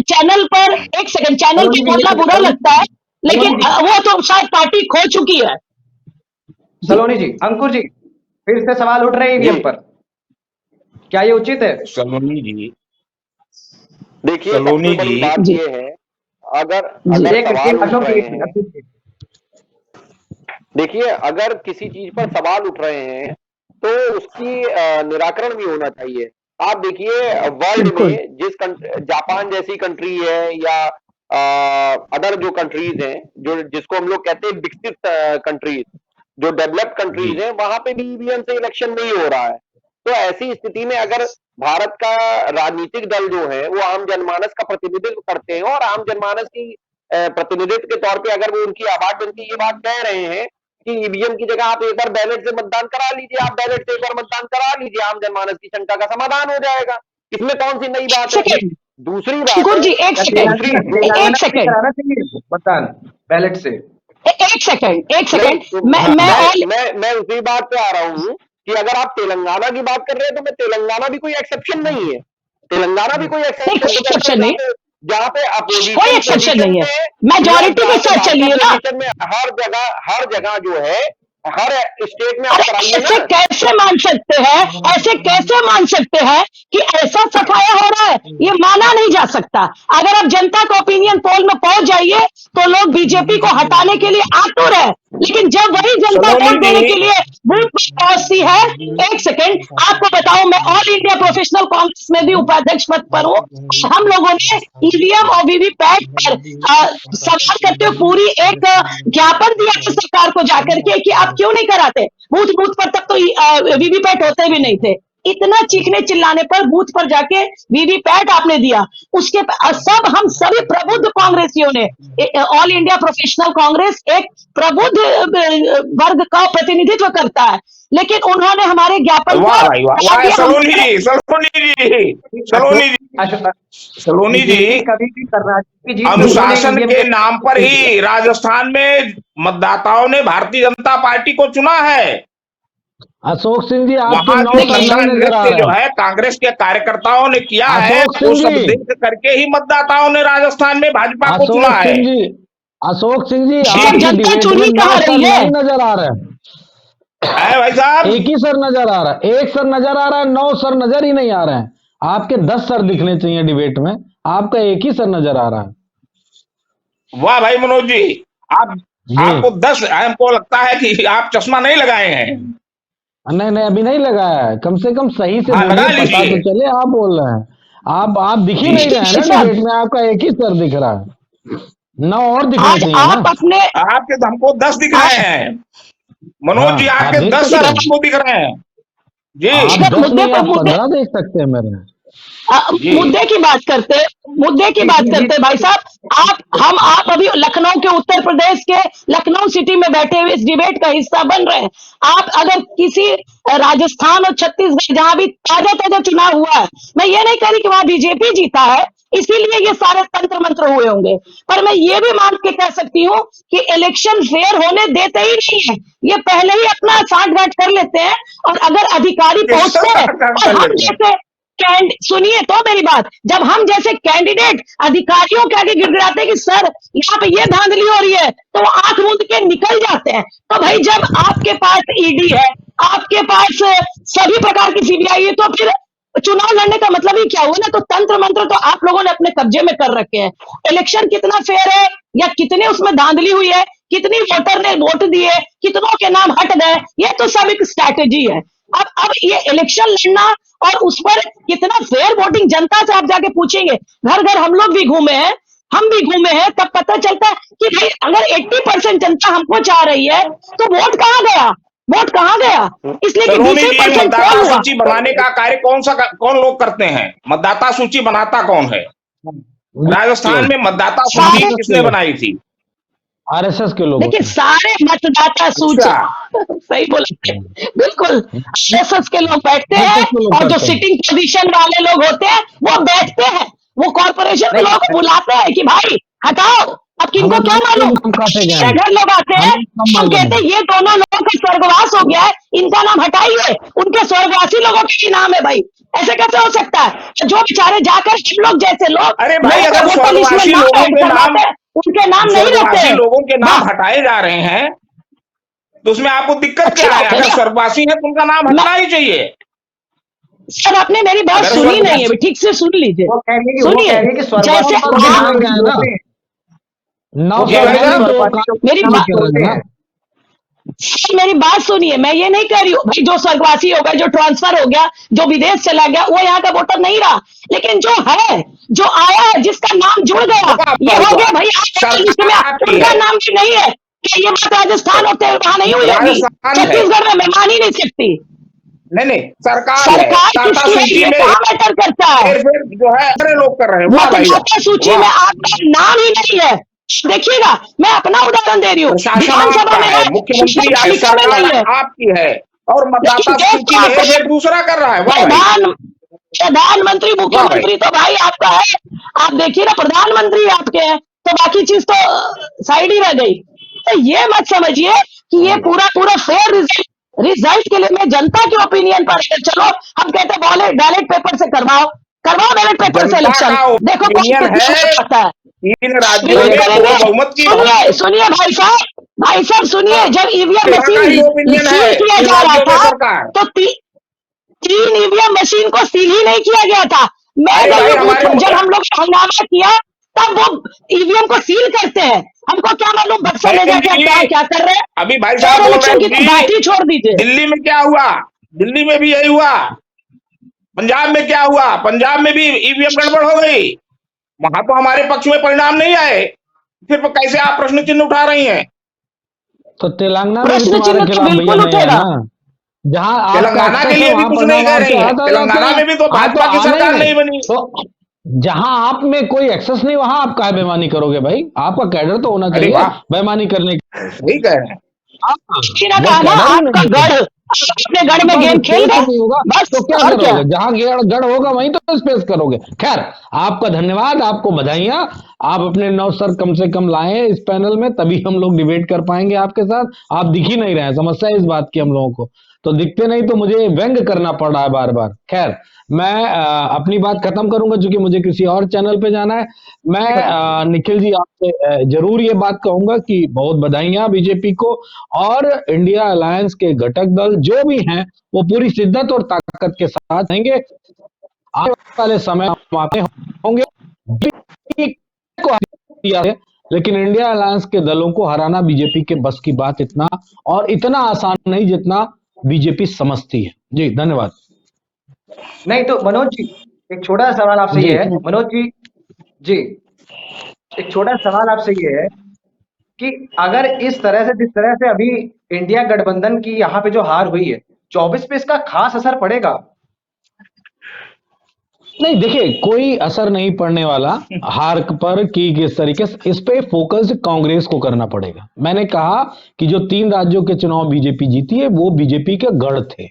चैनल पर, एक सेकंड, चैनल पे बोलना बुरा लगता है, लेकिन वो तो शायद पार्टी खो चुकी है। सलोनी जी, अंकुर जी, फिर से सवाल उठ रहे हैं ईवीएम पर, क्या ये उचित है? सलोनी जी, देखिए सलोनी सबसे बड़ी जी, बात जी। ये है, अगर जी। अगर एक सवाल उठ अशोक रहे जी, हैं, देखिए अगर किसी चीज पर सवाल उठ रहे हैं तो उसकी निराकरण भी होना चाहिए। आप देखिए वर्ल्ड बिल्कुल। में जापान जैसी कंट्री है या अदर जो कंट्रीज हैं, जो जिसको हम लोग कहते हैं विकसित कंट्रीज, जो डेवलप्ड कंट्रीज हैं, वहां पे भी ईवीएम से इलेक्शन नहीं हो रहा है। तो ऐसी स्थिति में अगर भारत का राजनीतिक दल जो है वो आम जनमानस का प्रतिनिधित्व करते हैं और आम जनमानस की प्रतिनिधित्व के तौर पे अगर वो उनकी आवाज बनती ये बात कह रहे हैं कि ईवीएम की जगह आप एक बार बैलेट से मतदान करा लीजिए, आप बैलेट से एक बार मतदान करा लीजिए, आम जनमानस की शंका का समाधान हो जाएगा। इसमें कौन सी नई बात है? सेकंड, दूसरी बात अंकुर है, जी, एक सेकंड, तेलंगाना एक में सेकंड, कराना चाहिए मतदान बैलेट से। एक सेकंड, एक नहीं सेकंड, तो मैं ऑल मैं उसी बात पे आ रहा हूँ कि अगर आप तेलंगाना की बात कर रहे हैं तो मैं तेलंगाना भी कोई एक्सेप्शन नहीं है, तेलंगाना भी कोई नहीं, कोई एक्सेप्शन एक्सेप्शन नहीं, जहाँ पे कोई अपोजिशन एक्सेप्शन पोजीशन नहीं है, में मेजोरिटी के साथ चलिए ना। पोजीशन में हर जगह जो है, हर स्टेट में आप अरे कराइए ऐसे ना। कैसे मान सकते हैं, ऐसे कैसे मान सकते हैं कि ऐसा सफाया हो रहा है? ये माना नहीं जा सकता। अगर आप जनता का ओपिनियन पोल में पहुंच जाइए तो लोग बीजेपी को हटाने के लिए आतुर है, लेकिन जब वही जनता सलोनी वोट देने जी, के लिए बूथ पर पहुंचती है, एक सेकंड आपको बताऊं, मैं ऑल इंडिया प्रोफेशनल कांग्रेस में भी उपाध्यक्ष पद पर हूं। हम लोगों ने ईवीएम और वीवीपैट पर सवाल करते हुए पूरी एक ज्ञापन दिया था सरकार को जाकर के कि आप क्यों नहीं कराते। बूथ बूथ पर तक तो वीवीपैट होते भी नहीं थे। इतना चीखने चिल्लाने पर बूथ पर जाके वीवीपैट आपने दिया। उसके सब हम सभी प्रबुद्ध कांग्रेसियों ने, ऑल इंडिया प्रोफेशनल कांग्रेस एक प्रबुद्ध वर्ग का प्रतिनिधित्व करता है, लेकिन उन्होंने हमारे ज्ञापन को वाह भाई वाह, टाल वाह दिया। सलोनी जी, सलोनी जी, सलोनी जी, सलोनी जी, बीजेपी कभी भी कर्नाटक की जीत अनुशासन नहीं के नाम पर ही राजस्थान में मतदाताओं ने भारतीय जनता पार्टी को चुना है। अशोक सिंह जी, आपके वहां 9 जो सर गंगा नहीं नजर आ नृत्य जो रहे हैं। है कांग्रेस के कार्यकर्ताओं ने किया है, अशोक वो सिंह सब जी, देख करके ही मतदाताओं ने राजस्थान में भाजपा को चुना अशोक है। सिंह जी, अशोक सिंह जी, जी, सब आपकी जनता डिबेट चुनी में 9 कहाँ सर रही है? नहीं नजर आ रहे हैं। है भाई साहब, एक ही सर नजर आ रहा है, एक सर नजर आ रहा है, 9 सर नजर ही नहीं आ रहे हैं। आपके 10 सर दिखने चाहिए डिबेट में, आपका एक ही सर नजर आ रहा है। वाह भाई मनोज जी, आप जी आपको 10, हमको लगता है कि आप चश्मा नहीं लगाए हैं। नहीं नहीं, अभी नहीं लगाया है, कम से कम सही से हाँ, बोलिए, लगा पता तो लीजिए। चले आप बोल रहे हैं। आप दिख ही जी, नहीं रहे हैं ना साहब, डिबेट में, आपका एक ही सर दिख रहा है, 9 और दिखने आज चाहिए ना। आप अपने आपके तो हमको 10 दिख आज रहे हैं मनोज जी, हाँ, आप आपके देख 10 सकते सर हैं। हमको दिख रहे हैं। जी आप अगर 10 नहीं, आप 15 देख सकते हैं मेरे। जी, मुद्दे की बात करते भाई साहब, आप अभी लखनऊ के, उत्तर प्रदेश के लखनऊ सिटी में बैठे हुए इस डिबेट का हिस्सा बन रहे हैं। आप अगर किसी राजस्थान और छत्तीसगढ़ जहां भी ताजा ताजा चुनाव हुआ है, मैं ये नहीं कह रही कि वहां बीजेपी जीता है इसीलिए ये सारे तंत्र मंत्र हुए होंगे, पर मैं ये भी मान के कह सकती हूँ कि इलेक्शन फेयर होने देते ही नहीं है। ये पहले ही अपना सांठ-गांठ कर लेते हैं, और अगर अधिकारी किसका पहुंचते हैं साठ-गांठ और कर हम लेते हैं? जैसे सुनिए तो मेरी बात, जब हम जैसे कैंडिडेट अधिकारियों के आगे गिड़गिड़ाते हैं कि सर यहाँ पे ये धांधली हो रही है, तो वो आंख मूंद के निकल जाते हैं। तो भाई जब आपके पास ईडी है, आपके पास सभी प्रकार की सीबीआई है, तो फिर चुनाव लड़ने का मतलब ही क्या हुआ ना। तो तंत्र मंत्र तो आप लोगों ने अपने कब्जे में कर रखे हैं। इलेक्शन कितना फेयर है या कितने उसमें धांधली हुई है, कितनी वोटर ने वोट दिए, कितनों के नाम हट गए, ये तो सब एक स्ट्रैटेजी है। अब ये इलेक्शन लड़ना और उस पर कितना फेयर वोटिंग, जनता से आप जाके पूछेंगे, घर घर हम लोग भी घूमे हैं, हम भी घूमे हैं, तब पता चलता है कि भाई अगर 80% जनता हमको चाह रही है तो वोट कहां गया? वोट कहाँ गया? इसलिए कि सलोनी 20% जी, पोल मतदाता हुआ। सूची बनाने का कार्य कौन लोग करते हैं? मतदाता सूची बनाता कौन है? राजस्थान में मतदाता सूची सारे किसने बनाई थी? आरएसएस के लोगों देखिए ने। सारे मतदाता सूची अच्छा, सही बोला बिल्कुल, आरएसएस के लोग बैठते हैं आरएसएस के लोग और जो करते हैं। सिटिंग पोजीशन वाले लोग होते हैं वो बैठते हैं, वो कॉर्पोरेशन के नहीं, लोगों को बुलाते हैं कि भाई हटाओ, अब किनको हमें क्या मालूम। नाम काटे गए ये हैं, घर लोग आते हैं, हमें नाम हम मालूम कहते हैं है। ये दोनों लोगों का स्वर्गवास हो गया है, इनका नाम हटाइए, उनके स्वर्गवासी लोगों का ही नाम है भाई। ऐसे कैसे हो सकता है? जो बेचारे जाकर हम लोग जैसे लोग अरे भाई, लोगों का अगर वोटर लिस्ट में स्वर्गवासी नाम लोगों ऐड के नाम करवाते हैं, उनके नाम नहीं रहते स्वर्गवासी हैं। लोगों के नाम वाह, हटाए जा रहे हैं, तो उसमें आपको दिक्कत अच्छी क्या है? बात है अगर ना। स्वर्गवासी है तो उनका नाम मैं हटना ही चाहिए। सर आपने मेरी बात अगर सुनी नहीं है, स्वर्गवासी, अभी ठीक से सुन लीजिए, वो कह रही है कि सुनिए। स्वर्गवासी जैसे लोग नंबर के दो नाम आप हो नहीं गए ना, जोड़ते हैं। नौ वो जी कह भाई रहे हैं कि साहब, स्वर्गवासी स्वर्गवासी लोग मेरी के नाम बात कर रहे जोड़ते हैं ना। हैं। सर मेरी बात सुनिए, मैं ये नहीं कह रही हूँ भाई जो स्वर्गवासी हो गया, जो ट्रांसफर हो गया, जो विदेश चला गया, वो यहाँ का वोटर नहीं रहा, लेकिन जो है, जो आया है, जिसका नाम जुड़ गया, वो आपका ये हो हुआ, गया भाई आप लिस्ट में, सरकार आपकी उनका है, नाम भी नहीं है। क्या ये बात राजस्थान होते हुए वहां नहीं हुई होगी? राजस्थान है। छत्तीसगढ़ में मैं मान ही नहीं सकती। नहीं नहीं, सरकार है। सरकार मतदाता किसकी है सूची ये में कहाँ मैटर करता है? हेरफेर जो है सारे लोग कर रहे हैं। वाह भाई मतदाता सूची वाह, में वाह। आपका नाम ही नहीं है। देखिएगा, मैं अपना उदाहरण दे रही हूँ, प्रशासन विधानसभा आपका में है, है, मुख्यमंत्री पुष्पक है, तालिका में सरकार नहीं है, आपकी है, और लेकिन मतदाता देश सूची तो में आपका हेरफेर दूसरा कर रहा है। वाह भाई प्रधानमंत्री वाह भाई। मुख्यमंत्री तो भाई आपका है। आप देखिए ना, प्रधानमंत्री आपके हैं, तो बाकी चीज तो साइड ही रह गई। तो ये मत समझिए कि ये पूरा पूरा फेयर रिजल्ट रिजल्ट के लिए मैं जनता के ओपिनियन पर चलो हम कहते हैं बैलेट पेपर से करवाओ बैलेट पेपर से जनता इलेक्शन, का देखो कौन ओपिनियन कितना है, वोट पाता है। 3 राज्यों बिल्कुल में करेंगे। पूर्ण बहुमत की सुनिए सुनिए भाई साहब सुनिए, जब ईवीएम यहाँ का ही मशीन ओपिनियन सील है, किया 3 जा रहा राज्यों में था सरकार। तो 3 ईवीएम मशीन को सील ही नहीं किया गया था। मैं अरे गई भाई हूँ बूथ हमारे पर, जब हम लोग हंगामा किया तब वो ईवीएम को सील करते हैं। हमको क्या मालूम बक्सा ले बहन जाके आप जी, क्या कर रहे हैं। अभी भाई फेयर साहब बोल रहे इलेक्शन की हैं तो बात कि ही छोड़ दीजिए। दिल्ली में क्या हुआ, दिल्ली में भी यही हुआ, पंजाब में क्या हुआ, पंजाब में भी ईवीएम गड़बड़ हो गई, वहां तो हमारे पक्ष में परिणाम नहीं आए, फिर कैसे आप प्रश्न चिन्ह उठा रही हैं? तो तेलंगाना में भी प्रश्न तुम्हारे चिन्ह तो खिलाफ भैया बिल्कुल नहीं है उठेगा। ना, जहां आपका तेलंगाना के एक्सेस है लिए भी वहां कुछ नहीं परिणाम कह आपके रही हैं, हाथ आ जाते तेलंगाना हैं। में भी तो हाँ, तो भाजपा की आने सरकार ही नहीं बनी। तो जहां आप में कोई एक्सेस नहीं वहां आप काहे बेईमानी करोगे भाई? आपका कैडर तो होना अरे चाहिए वाह, बेईमानी करने का। सही कह रहे हैं। हाँ, सीना जब कहा ना कैडर ही आपका नहीं गढ़, है, आप अपने गढ़ में बस गेम खेल स्पेस गए, नहीं होगा बस तो क्या और क्या। करोगे? जहां गढ़ होगा वहीं तो स्पेस करोगे। खैर, आपका धन्यवाद, आपको बधाइयां। आप अपने 9 सर कम से कम लाए इस पैनल में, तभी हम लोग डिबेट कर पाएंगे आपके साथ। आप दिख ही नहीं रहे हैं, समस्या इस बात की हम लोगों को, तो दिखते नहीं तो मुझे व्यंग करना पड़ रहा है बार बार। खैर, मैं अपनी बात खत्म करूंगा क्योंकि मुझे किसी और चैनल पे जाना है। मैं निखिल जी आपसे जरूर ये बात कहूंगा कि बहुत बधाइयां बीजेपी को, और इंडिया अलायंस के घटक दल जो भी हैं वो पूरी शिद्दत और ताकत के साथ रहेंगे। आने वाले समय हम आते होंगे बीजेपी को हराया है, लेकिन इंडिया अलायंस के दलों को हराना बीजेपी के बस की बात इतना और इतना आसान नहीं जितना बीजेपी समझती है। जी धन्यवाद। नहीं तो मनोज जी, एक छोटा सा सवाल आपसे जी ये है मनोज जी। जी, एक छोटा सा सवाल आपसे ये है कि अगर इस तरह से जिस तरह से अभी इंडिया गठबंधन की यहाँ पे जो हार हुई है 24 पे, इसका खास असर पड़ेगा? नहीं, देखिए कोई असर नहीं पड़ने वाला हार पर कि किस तरीके से, इस पे फोकस कांग्रेस को करना पड़ेगा। मैंने कहा कि जो 3 राज्यों के चुनाव बीजेपी जीती है वो बीजेपी के गढ़ थे।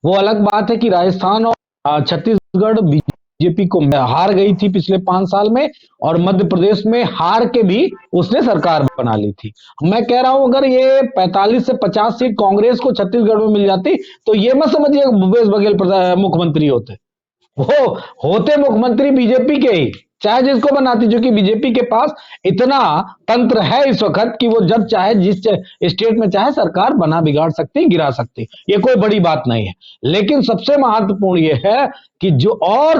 वो अलग बात है कि राजस्थान और छत्तीसगढ़ बीजेपी को हार गई थी पिछले 5 साल में, और मध्य प्रदेश में हार के भी उसने सरकार बना ली थी। मैं कह रहा हूं अगर ये 45 से 50 सीट कांग्रेस को छत्तीसगढ़ में मिल जाती तो ये मत समझिए भूपेश बघेल मुख्यमंत्री होते, वो होते मुख्यमंत्री बीजेपी के ही, चाहे जिसको बनाती, जो कि बीजेपी के पास इतना तंत्र है इस वक्त कि वो जब चाहे जिस स्टेट में चाहे सरकार बना बिगाड़ सकती, गिरा सकती। ये कोई बड़ी बात नहीं है। लेकिन सबसे महत्वपूर्ण ये है कि जो और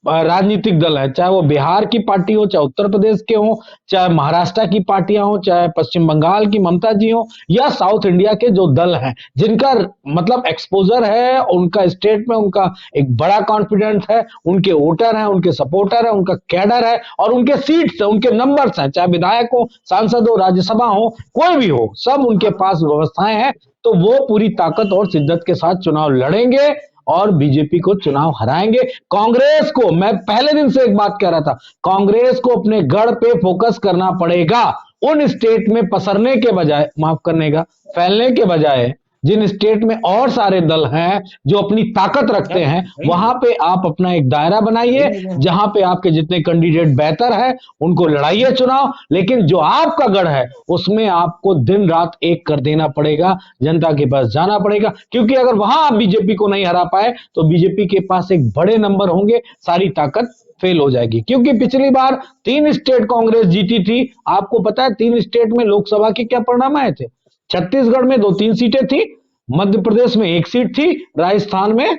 राजनीतिक दल है, चाहे वो बिहार की पार्टी हो, चाहे उत्तर प्रदेश के हो, चाहे महाराष्ट्र की पार्टियां हो, चाहे पश्चिम बंगाल की ममता जी हो, या साउथ इंडिया के जो दल हैं जिनका मतलब एक्सपोजर है, उनका स्टेट में उनका एक बड़ा कॉन्फिडेंस है, उनके वोटर हैं, उनके सपोर्टर है, उनका कैडर है और उनके सीट्स है, उनके नंबर्स हैं, चाहे विधायक हो, सांसद हो, राज्यसभा हो, कोई भी हो, सब उनके पास व्यवस्थाएं हैं। तो वो पूरी ताकत और शिद्दत के साथ चुनाव लड़ेंगे और बीजेपी को चुनाव हराएंगे। कांग्रेस को, मैं पहले दिन से एक बात कह रहा था, कांग्रेस को अपने गढ़ पे फोकस करना पड़ेगा। उन स्टेट में पसरने के बजाय, माफ करने का, फैलने के बजाय जिन स्टेट में और सारे दल हैं जो अपनी ताकत रखते हैं, वहां पे आप अपना एक दायरा बनाइए, जहां पे आपके जितने कैंडिडेट बेहतर है उनको लड़ाइए चुनाव। लेकिन जो आपका गढ़ है उसमें आपको दिन रात एक कर देना पड़ेगा, जनता के पास जाना पड़ेगा, क्योंकि अगर वहां आप बीजेपी को नहीं हरा पाए तो बीजेपी के पास एक बड़े नंबर होंगे, सारी ताकत फेल हो जाएगी। क्योंकि पिछली बार 3 स्टेट कांग्रेस जीती थी, आपको पता है 3 स्टेट में लोकसभा के क्या परिणाम आए थे? छत्तीसगढ़ में 2-3 सीटें थी, मध्य प्रदेश में 1 सीट थी, राजस्थान में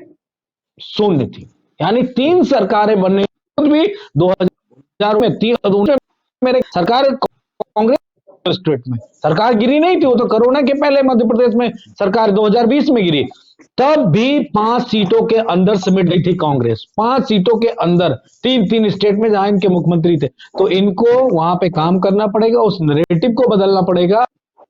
0 थी। यानी 3 सरकारें बनने भी 2000 में 3 मेरे सरकार कांग्रेस स्टेट में सरकार गिरी नहीं थी, वो तो कोरोना के पहले मध्य प्रदेश में सरकार 2020 में गिरी, तब भी 5 सीटों के अंदर सिमट गई थी कांग्रेस, 5 सीटों के अंदर, 3 स्टेट में जहां इनके मुख्यमंत्री थे। तो इनको वहां पे काम करना पड़ेगा, उस नैरेटिव को बदलना पड़ेगा।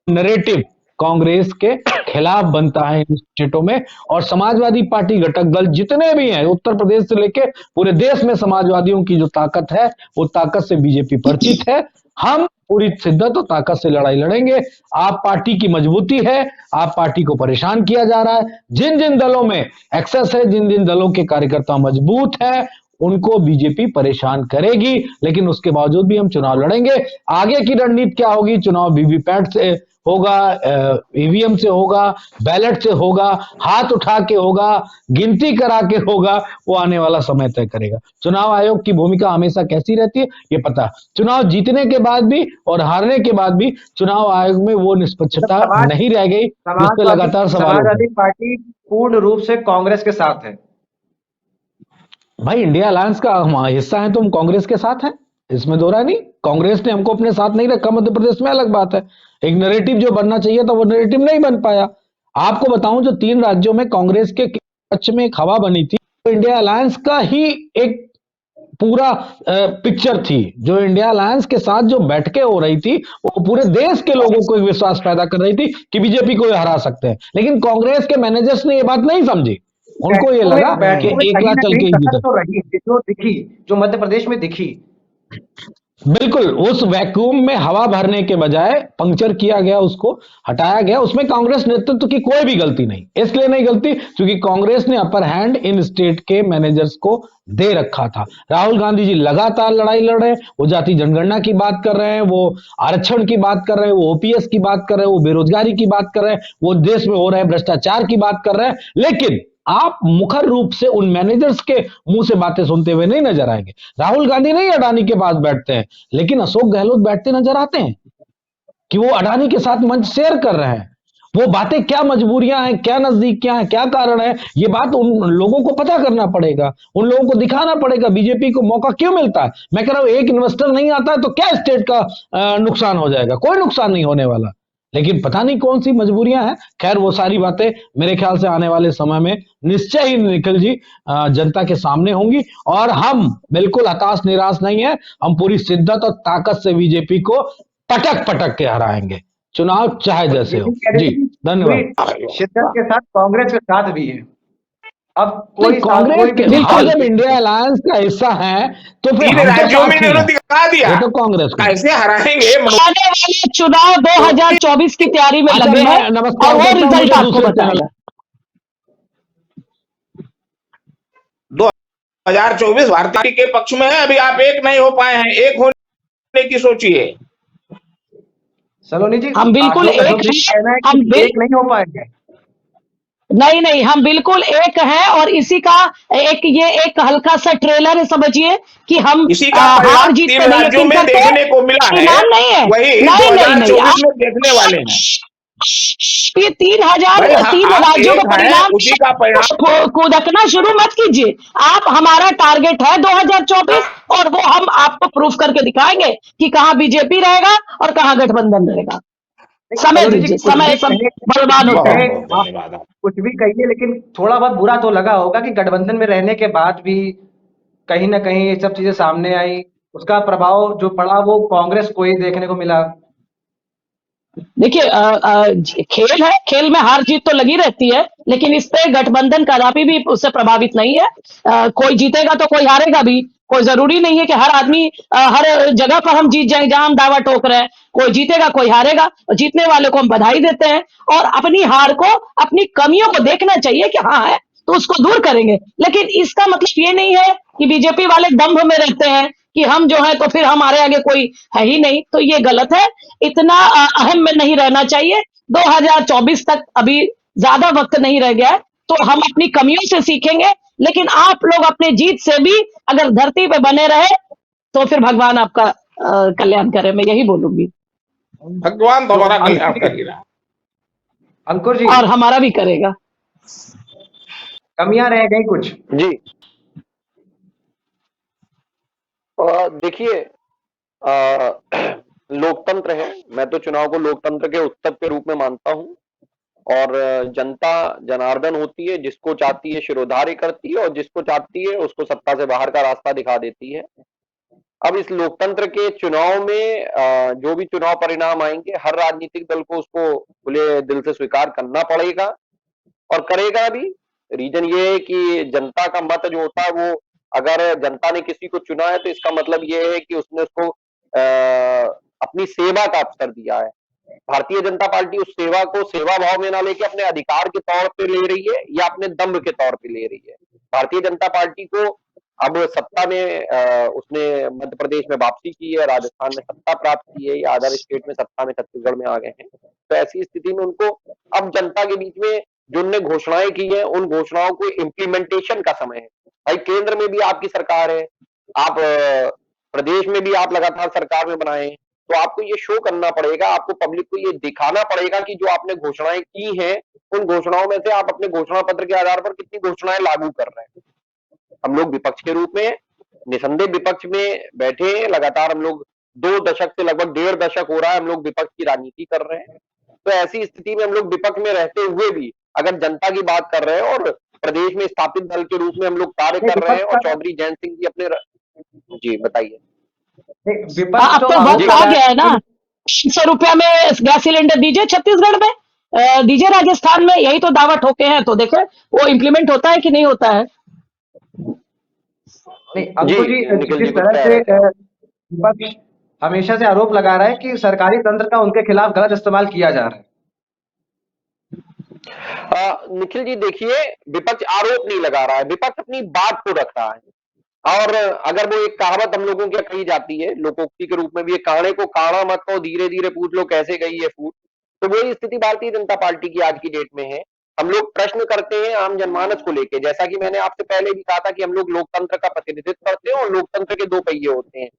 नैरेटिव कांग्रेस के खिलाफ बनता है इन स्टेटों में, और समाजवादी पार्टी घटक दल जितने भी हैं, उत्तर प्रदेश से लेके पूरे देश में समाजवादियों की जो ताकत है वो ताकत से बीजेपी परिचित है। हम पूरी शिद्दत और ताकत से लड़ाई लड़ेंगे। आप पार्टी की मजबूती है, आप पार्टी को परेशान किया जा रहा है, जिन जिन दलों में एक्सेस है, जिन जिन दलों के कार्यकर्ता मजबूत हैं, उनको बीजेपी परेशान करेगी, लेकिन उसके बावजूद भी हम चुनाव लड़ेंगे। आगे की रणनीति क्या होगी? चुनाव वीवीपैट से होगा, ईवीएम से होगा, बैलेट से होगा, हाथ उठा के होगा, गिनती करा के होगा, वो आने वाला समय तय करेगा। चुनाव आयोग की भूमिका हमेशा कैसी रहती है ये पता है। चुनाव जीतने के बाद भी और हारने के बाद भी चुनाव आयोग में वो निष्पक्षता नहीं रह गई, जिस पे लगातार सवाल उठे। समाजवादी पार्टी पूर्ण रूप से कांग्रेस के साथ है। भाई इंडिया अलायंस का हम हिस्सा है तो हम कांग्रेस के साथ हैं, इसमें दो राय नहीं। कांग्रेस ने हमको अपने साथ नहीं रखा मध्य प्रदेश में, अलग बात है। एक नैरेटिव जो बनना चाहिए था वो नैरेटिव नहीं बन पाया। आपको बताऊं, जो 3 राज्यों में कांग्रेस के पक्ष में एक हवा बनी थी, तो इंडिया अलायंस का ही एक पूरा पिक्चर थी। जो इंडिया अलायंस के साथ जो बैठकें हो रही थी वो पूरे देश के लोगों को एक विश्वास पैदा कर रही थी कि बीजेपी को हरा सकते हैं, लेकिन कांग्रेस के मैनेजर्स ने ये बात नहीं समझी। उनको ये लगा कि एकला चल के ही तो रही जो दिखी, जो मध्य प्रदेश में दिखी, बिल्कुल उस वैक्यूम में हवा भरने के बजाय पंक्चर किया गया, उसको हटाया गया। उसमें कांग्रेस नेतृत्व की कोई भी गलती नहीं, इसलिए नहीं गलती क्योंकि कांग्रेस ने अपर हैंड इन स्टेट के मैनेजर्स को दे रखा था। राहुल गांधी जी लगातार लड़ाई लड़ रहे हैं, वो जाति जनगणना की बात कर रहे हैं, वो आरक्षण की बात कर रहे हैं, वो ओपीएस की बात कर रहे हैं, वो बेरोजगारी की बात कर रहे हैं, वो देश में हो रहे भ्रष्टाचार की बात कर रहे हैं, लेकिन आप मुखर रूप से उन मैनेजर्स के मुंह से बातें सुनते हुए नहीं नजर आएंगे। राहुल गांधी नहीं अडानी के पास बैठते हैं, लेकिन अशोक गहलोत बैठते नजर आते हैं कि वो अडानी के साथ मंच शेयर कर रहे हैं। वो बातें क्या मजबूरियां हैं, क्या नजदीकियां हैं, क्या कारण है, ये बात उन लोगों को पता करना पड़ेगा, उन लोगों को दिखाना पड़ेगा बीजेपी को मौका क्यों मिलता है। मैं कह रहा हूं एक इन्वेस्टर नहीं आता है तो क्या स्टेट का नुकसान हो जाएगा? कोई नुकसान नहीं होने वाला, लेकिन पता नहीं कौन सी मजबूरियां हैं। खैर वो सारी बातें मेरे ख्याल से आने वाले समय में निश्चय ही निखिल जी जनता के सामने होंगी, और हम बिल्कुल हताश निराश नहीं है। हम पूरी शिद्दत और ताकत से बीजेपी को पटक पटक के हराएंगे, चुनाव चाहे जैसे हो। जी धन्यवाद। शिद्दत के साथ कांग्रेस के साथ भी है। अब कोई कांग्रेस के जब इंडिया अलायंस का हिस्सा है तो फिर राज्यों में इन्होंने दिखा दिया तो कांग्रेस कैसे हराएंगे। आने वाले चुनाव 2024 की तैयारी में लगे हैं और वो रिजल्ट आपको बताएगा। 2024 भारतीय के पक्ष में है, अभी आप एक नहीं हो पाए हैं, एक होने की सोचिए। सलोनी जी, हम बिल्कुल एक नहीं हो पाएंगे। नहीं, हम बिल्कुल एक है, और इसी का ये एक हल्का सा ट्रेलर है, समझिए कि हम इसी का हार जीत पे राज्यों में देखने को मिला है, नहीं है, वही 2024 में देखने वाले हैं। ये 3000 भाई 3 आप राज्यों का एक है परिणाम उसी का परिणाम। को रखना शुरू मत कीजिए। आप हमारा टारगेट है 2024 और वो हम आपको प्रूफ करके दिखाएंगे कि कहाँ बीजेपी रहेगा और कहाँ गठबंधन रहेगा। समय कलोनी जी दीजिए, कुछ समय भी सब कहे, बर्बाद होता बहुत है। बहुत आप धन्यवाद आप। कुछ भी कहिए, लेकिन थोड़ा बहुत बुरा तो लगा होगा कि गठबंधन में रहने के बाद भी कहीं ना कहीं ये सब चीजें सामने आई, उसका प्रभाव जो पड़ा वो कांग्रेस को ही देखने को मिला। देखिए खेल है, खेल में हार जीत तो लगी रहती है, लेकिन इस पे गठबंधन कदापि भी उससे प्रभावित नहीं है। कोई जीतेगा तो कोई हारेगा भी। कोई जरूरी नहीं है कि हर आदमी हर जगह पर हम जीत जाएं जहां हम दावा ठोक रहे हैं। कोई जीतेगा कोई हारेगा, और जीतने वाले को हम बधाई देते हैं और अपनी हार को, अपनी कमियों को देखना चाहिए कि हाँ है तो उसको दूर करेंगे। लेकिन इसका मतलब ये नहीं है कि बीजेपी वाले दंभ में रहते हैं कि हम जो है तो फिर हमारे आगे कोई है ही नहीं, तो ये गलत है। इतना अहम में नहीं रहना चाहिए। 2024 तक अभी ज्यादा वक्त नहीं रह गया है, तो हम अपनी कमियों से सीखेंगे। लेकिन आप लोग अपने जीत से भी अगर धरती पे बने रहे तो फिर भगवान आपका कल्याण करे, मैं यही बोलूंगी। भगवान तो तो हमारा कल्याण अंकुर कर जी, ही रहा है। अंकुर जी, और हमारा भी करेगा। कमियां रह गई कुछ। जी देखिए लोकतंत्र है, मैं तो चुनाव को लोकतंत्र के उत्सव के रूप में मानता हूँ। और जनता जनार्दन होती है, जिसको चाहती है शिरोधार्य करती है और जिसको चाहती है उसको सत्ता से बाहर का रास्ता दिखा देती है। अब इस लोकतंत्र के चुनाव में जो भी चुनाव परिणाम आएंगे, हर राजनीतिक दल को उसको खुले दिल से स्वीकार करना पड़ेगा और करेगा भी। रीजन ये है कि जनता का मत जो होता है वो, अगर जनता ने किसी को चुना है तो इसका मतलब ये है कि उसने उसको अपनी सेवा का अवसर दिया है। भारतीय जनता पार्टी उस सेवा को सेवा भाव में ना लेके अपने अधिकार के तौर पे ले रही है या अपने दम्भ के तौर पे ले रही है। भारतीय जनता पार्टी को अब सत्ता में उसने मध्य प्रदेश में वापसी की है, राजस्थान में सत्ता प्राप्त की है या अदर स्टेट में सत्ता में छत्तीसगढ़ में आ गए हैं। तो ऐसी स्थिति में उनको अब जनता के बीच में जो उनने घोषणाएं की है, उन घोषणाओं को इम्प्लीमेंटेशन का समय है। भाई केंद्र में भी आपकी सरकार है, आप प्रदेश में भी आप लगातार सरकार में बनाए, तो आपको ये शो करना पड़ेगा, आपको पब्लिक को ये दिखाना पड़ेगा कि जो आपने घोषणाएं की हैं, उन घोषणाओं में से आप अपने घोषणा पत्र के आधार पर कितनी घोषणाएं लागू कर रहे हैं। हम लोग विपक्ष के रूप में निसंदेह विपक्ष में बैठे हैं, लगातार हम लोग 2 दशक से लगभग 1.5 दशक हो रहा है हम लोग विपक्ष की राजनीति कर रहे हैं। तो ऐसी स्थिति में हम लोग विपक्ष में रहते हुए भी अगर जनता की बात कर रहे हैं और प्रदेश में स्थापित दल के रूप में हम लोग कार्य नहीं, कर रहे हैं विपक्ष और का चौधरी जयंत सिंह जी अपने जी बताइए। विपक्ष अब तो तो आरोप वक्त लगा आ रहा गया है ना। है 100 रुपया में गैस सिलेंडर दीजिए छत्तीसगढ़ में, दीजिए राजस्थान में, यही तो दावा ठोके हैं। तो देखे वो इम्प्लीमेंट होता है कि नहीं होता है। नहीं, जी अंकुर जी, निखिल जी जिस कुछ तरह कह से रहे थे आप। विपक्ष हमेशा से आरोप लगा रहा है कि सरकारी तंत्र का उनके खिलाफ गलत इस्तेमाल किया जा रहा है। निखिल जी देखिए, विपक्ष आरोप नहीं लगा रहा है, विपक्ष अपनी बात को रख रहा है। और अगर वो एक कहावत हम लोगों की कही जाती है लोकोक्ति के रूप में भी, ये काणे को काणा मत कहो धीरे धीरे पूछ लो कैसे गई ये फूट, तो वही स्थिति भारतीय जनता पार्टी की आज की डेट में है। हम लोग प्रश्न करते हैं आम जनमानस को लेके, जैसा कि मैंने आपसे पहले भी कहा था कि हम लोग लोकतंत्र का प्रतिनिधित्व करते हैं और लोकतंत्र के 2 पहिए होते हैं।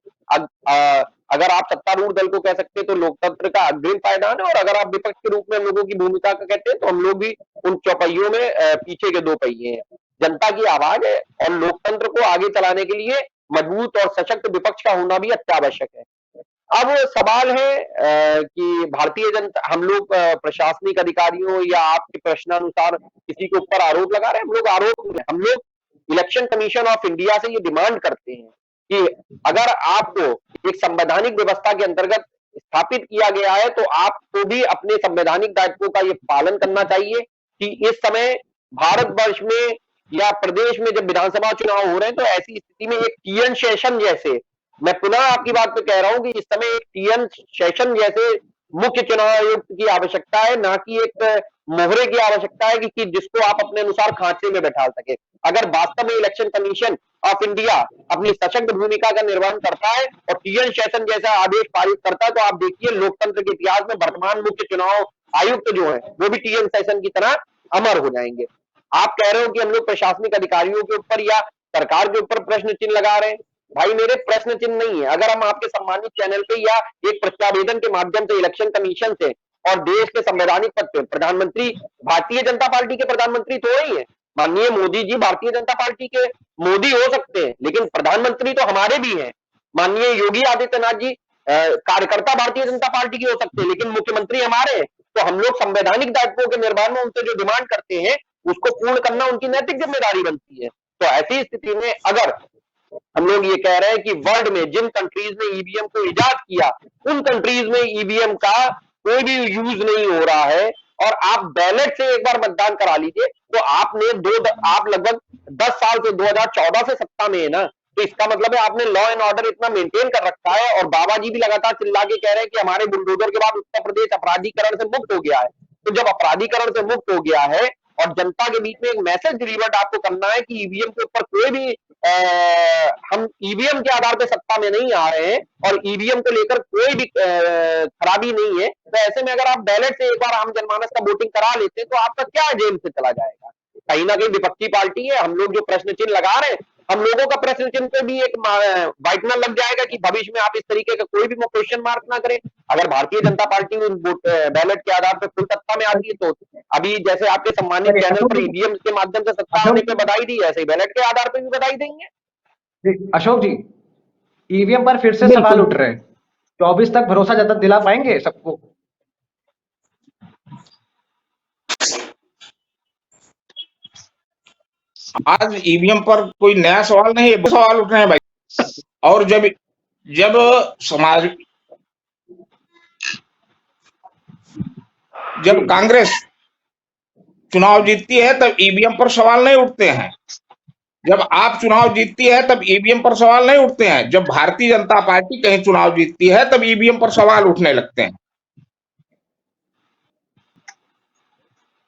अगर आप सत्तारूढ़ दल को कह सकते हैं तो लोकतंत्र का अग्रिम पायदान है, और अगर आप विपक्ष के रूप में हम लोगों की भूमिका का कहते हैं तो हम लोग भी उन चौपहियों में पीछे के 2 पहिए हैं। जनता की आवाज है और लोकतंत्र को आगे चलाने के लिए मजबूत और सशक्त विपक्ष का होना भी अत्यावश्यक है। अब सवाल है कि भारतीय जनता, हम लोग प्रशासनिक अधिकारियों या आपके प्रश्नानुसार किसी के ऊपर आरोप लगा रहे हैं, हम लोग आरोप नहीं, हम लोग इलेक्शन कमीशन ऑफ इंडिया से ये डिमांड करते हैं कि अगर आपको एक संवैधानिक व्यवस्था के अंतर्गत स्थापित किया गया है तो आपको भी अपने संवैधानिक दायित्वों का ये पालन करना चाहिए कि इस समय भारतवर्ष में या प्रदेश में जब विधानसभा चुनाव हो रहे हैं तो ऐसी स्थिति में एक टीएन शेषन जैसे, मैं पुनः आपकी बात पे कह रहा हूं कि इस समय एक टीएन शेषन जैसे मुख्य चुनाव आयुक्त की आवश्यकता है, ना कि एक मोहरे की आवश्यकता है कि जिसको आप अपने अनुसार खांचे में बैठा सके। अगर वास्तव में इलेक्शन कमीशन ऑफ इंडिया अपनी सशक्त भूमिका का निर्वहन करता है और टीएन शेषन जैसा आदेश पारित करता है, तो आप देखिए लोकतंत्र के इतिहास में वर्तमान मुख्य चुनाव आयुक्त जो है वो भी टीएन शेषन की तरह अमर हो जाएंगे। आप कह रहे हो कि हम लोग प्रशासनिक अधिकारियों के ऊपर या सरकार के ऊपर प्रश्न चिन्ह लगा रहे हैं, भाई मेरे प्रश्न चिन्ह नहीं है। अगर हम आपके सम्मानित चैनल पे या एक प्रत्यावेदन के माध्यम से इलेक्शन कमीशन से और देश के संवैधानिक पद पे प्रधानमंत्री भारतीय जनता पार्टी के प्रधानमंत्री थोड़े ही है। माननीय मोदी जी भारतीय जनता पार्टी के मोदी हो सकते हैं, लेकिन प्रधानमंत्री तो हमारे भी हैं। माननीय योगी आदित्यनाथ जी कार्यकर्ता भारतीय जनता पार्टी के हो सकते हैं, लेकिन मुख्यमंत्री हमारे हैं। तो हम लोग संवैधानिक दायित्वों के निर्वहन में उनसे जो डिमांड करते हैं उसको पूर्ण करना उनकी नैतिक जिम्मेदारी बनती है। तो ऐसी स्थिति में अगर हम लोग ये कह रहे हैं कि वर्ल्ड में जिन कंट्रीज ने ईवीएम को इजाद किया उन कंट्रीज में ईवीएम का कोई भी यूज नहीं हो रहा है, और आप बैलेट से एक बार मतदान करा लीजिए, तो आप लगभग 10 साल से 2014 से सत्ता में है ना, तो इसका मतलब है आपने लॉ एंड ऑर्डर इतना मेंटेन कर रखा है। और बाबा जी भी लगातार चिल्ला के कह रहे हैं कि हमारे बुलडोजर के बाद उत्तर प्रदेश अपराधीकरण से मुक्त हो गया है। तो जब अपराधीकरण से मुक्त हो गया है और जनता के बीच में एक मैसेज डिलीवर्ड आपको करना है कि ईवीएम के ऊपर कोई भी हम ईवीएम के आधार पर सत्ता में नहीं आ रहे हैं और ईवीएम को लेकर कोई भी खराबी नहीं है, तो ऐसे में अगर आप बैलेट से एक बार आम जनमानस का वोटिंग करा लेते हैं तो आपका क्या जेल से चला जाएगा। कहीं ना कहीं विपक्षी पार्टी है, हम लोग जो प्रश्न चिन्ह लगा रहे हैं, हम लोगों का प्रश्न चिन्ह पे भी एक वाइटनर लग जाएगा कि भविष्य में आप इस तरीके का कोई भी क्वेश्चन मार्क ना करें। अगर भारतीय जनता पार्टी बैलेट के आधार पर खुद सत्ता में आती है तो अभी जैसे आपके सम्मानित चैनल पर ईवीएम के माध्यम से सत्ता आने पे बधाई दी, ऐसे ही बैलेट के आधार पर भी बधाई देंगे। अशोक जी, ईवीएम पर फिर से सवाल उठ रहे हैं, 24 तक भरोसा ज्यादा दिला पाएंगे सबको? आज ईवीएम पर कोई नया सवाल नहीं है, सवाल उठ रहे हैं भाई। और जब कांग्रेस चुनाव जीतती है तब ईवीएम पर सवाल नहीं उठते हैं, जब आप चुनाव जीतती है तब ईवीएम पर सवाल नहीं उठते हैं, जब भारतीय जनता पार्टी कहीं चुनाव जीतती है तब ईवीएम पर सवाल उठने लगते हैं।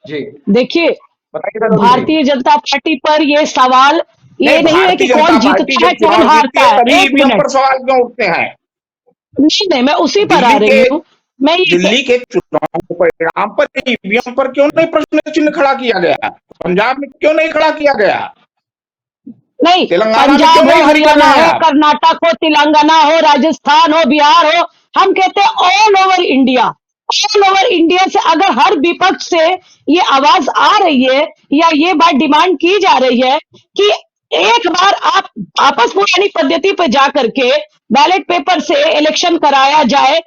जी देखिए, बताइए भारतीय जनता पार्टी पर ये सवाल ये नहीं है कि कौन जीतता है कौन हारता है। तभी एक ईवीएम मिनट, पर सवाल क्यों उठते हैं? नहीं मैं उसी पर आ रही हूँ। मैं दिल्ली के चुनाव परिणाम पर ईवीएम पर क्यों नहीं प्रश्न चिन्ह खड़ा किया गया? पंजाब में क्यों नहीं खड़ा किया गया? नहीं, तेलंगाना में पंजाब क्यों हो, नहीं खड़ी हरियाणा करना हो, है? कर्नाटक हो, तेलंगाना हो, राजस्थान हो, बिहार हो, हम कहते हैं all over India. All over India से अगर हर विपक्ष से ये आवाज आ रही है या ये बात डिमांड की जा रही है कि एक बार आप वापस पुरानी पद्धति पे जा करके बैलेट पेपर से इलेक्शन कराया जाए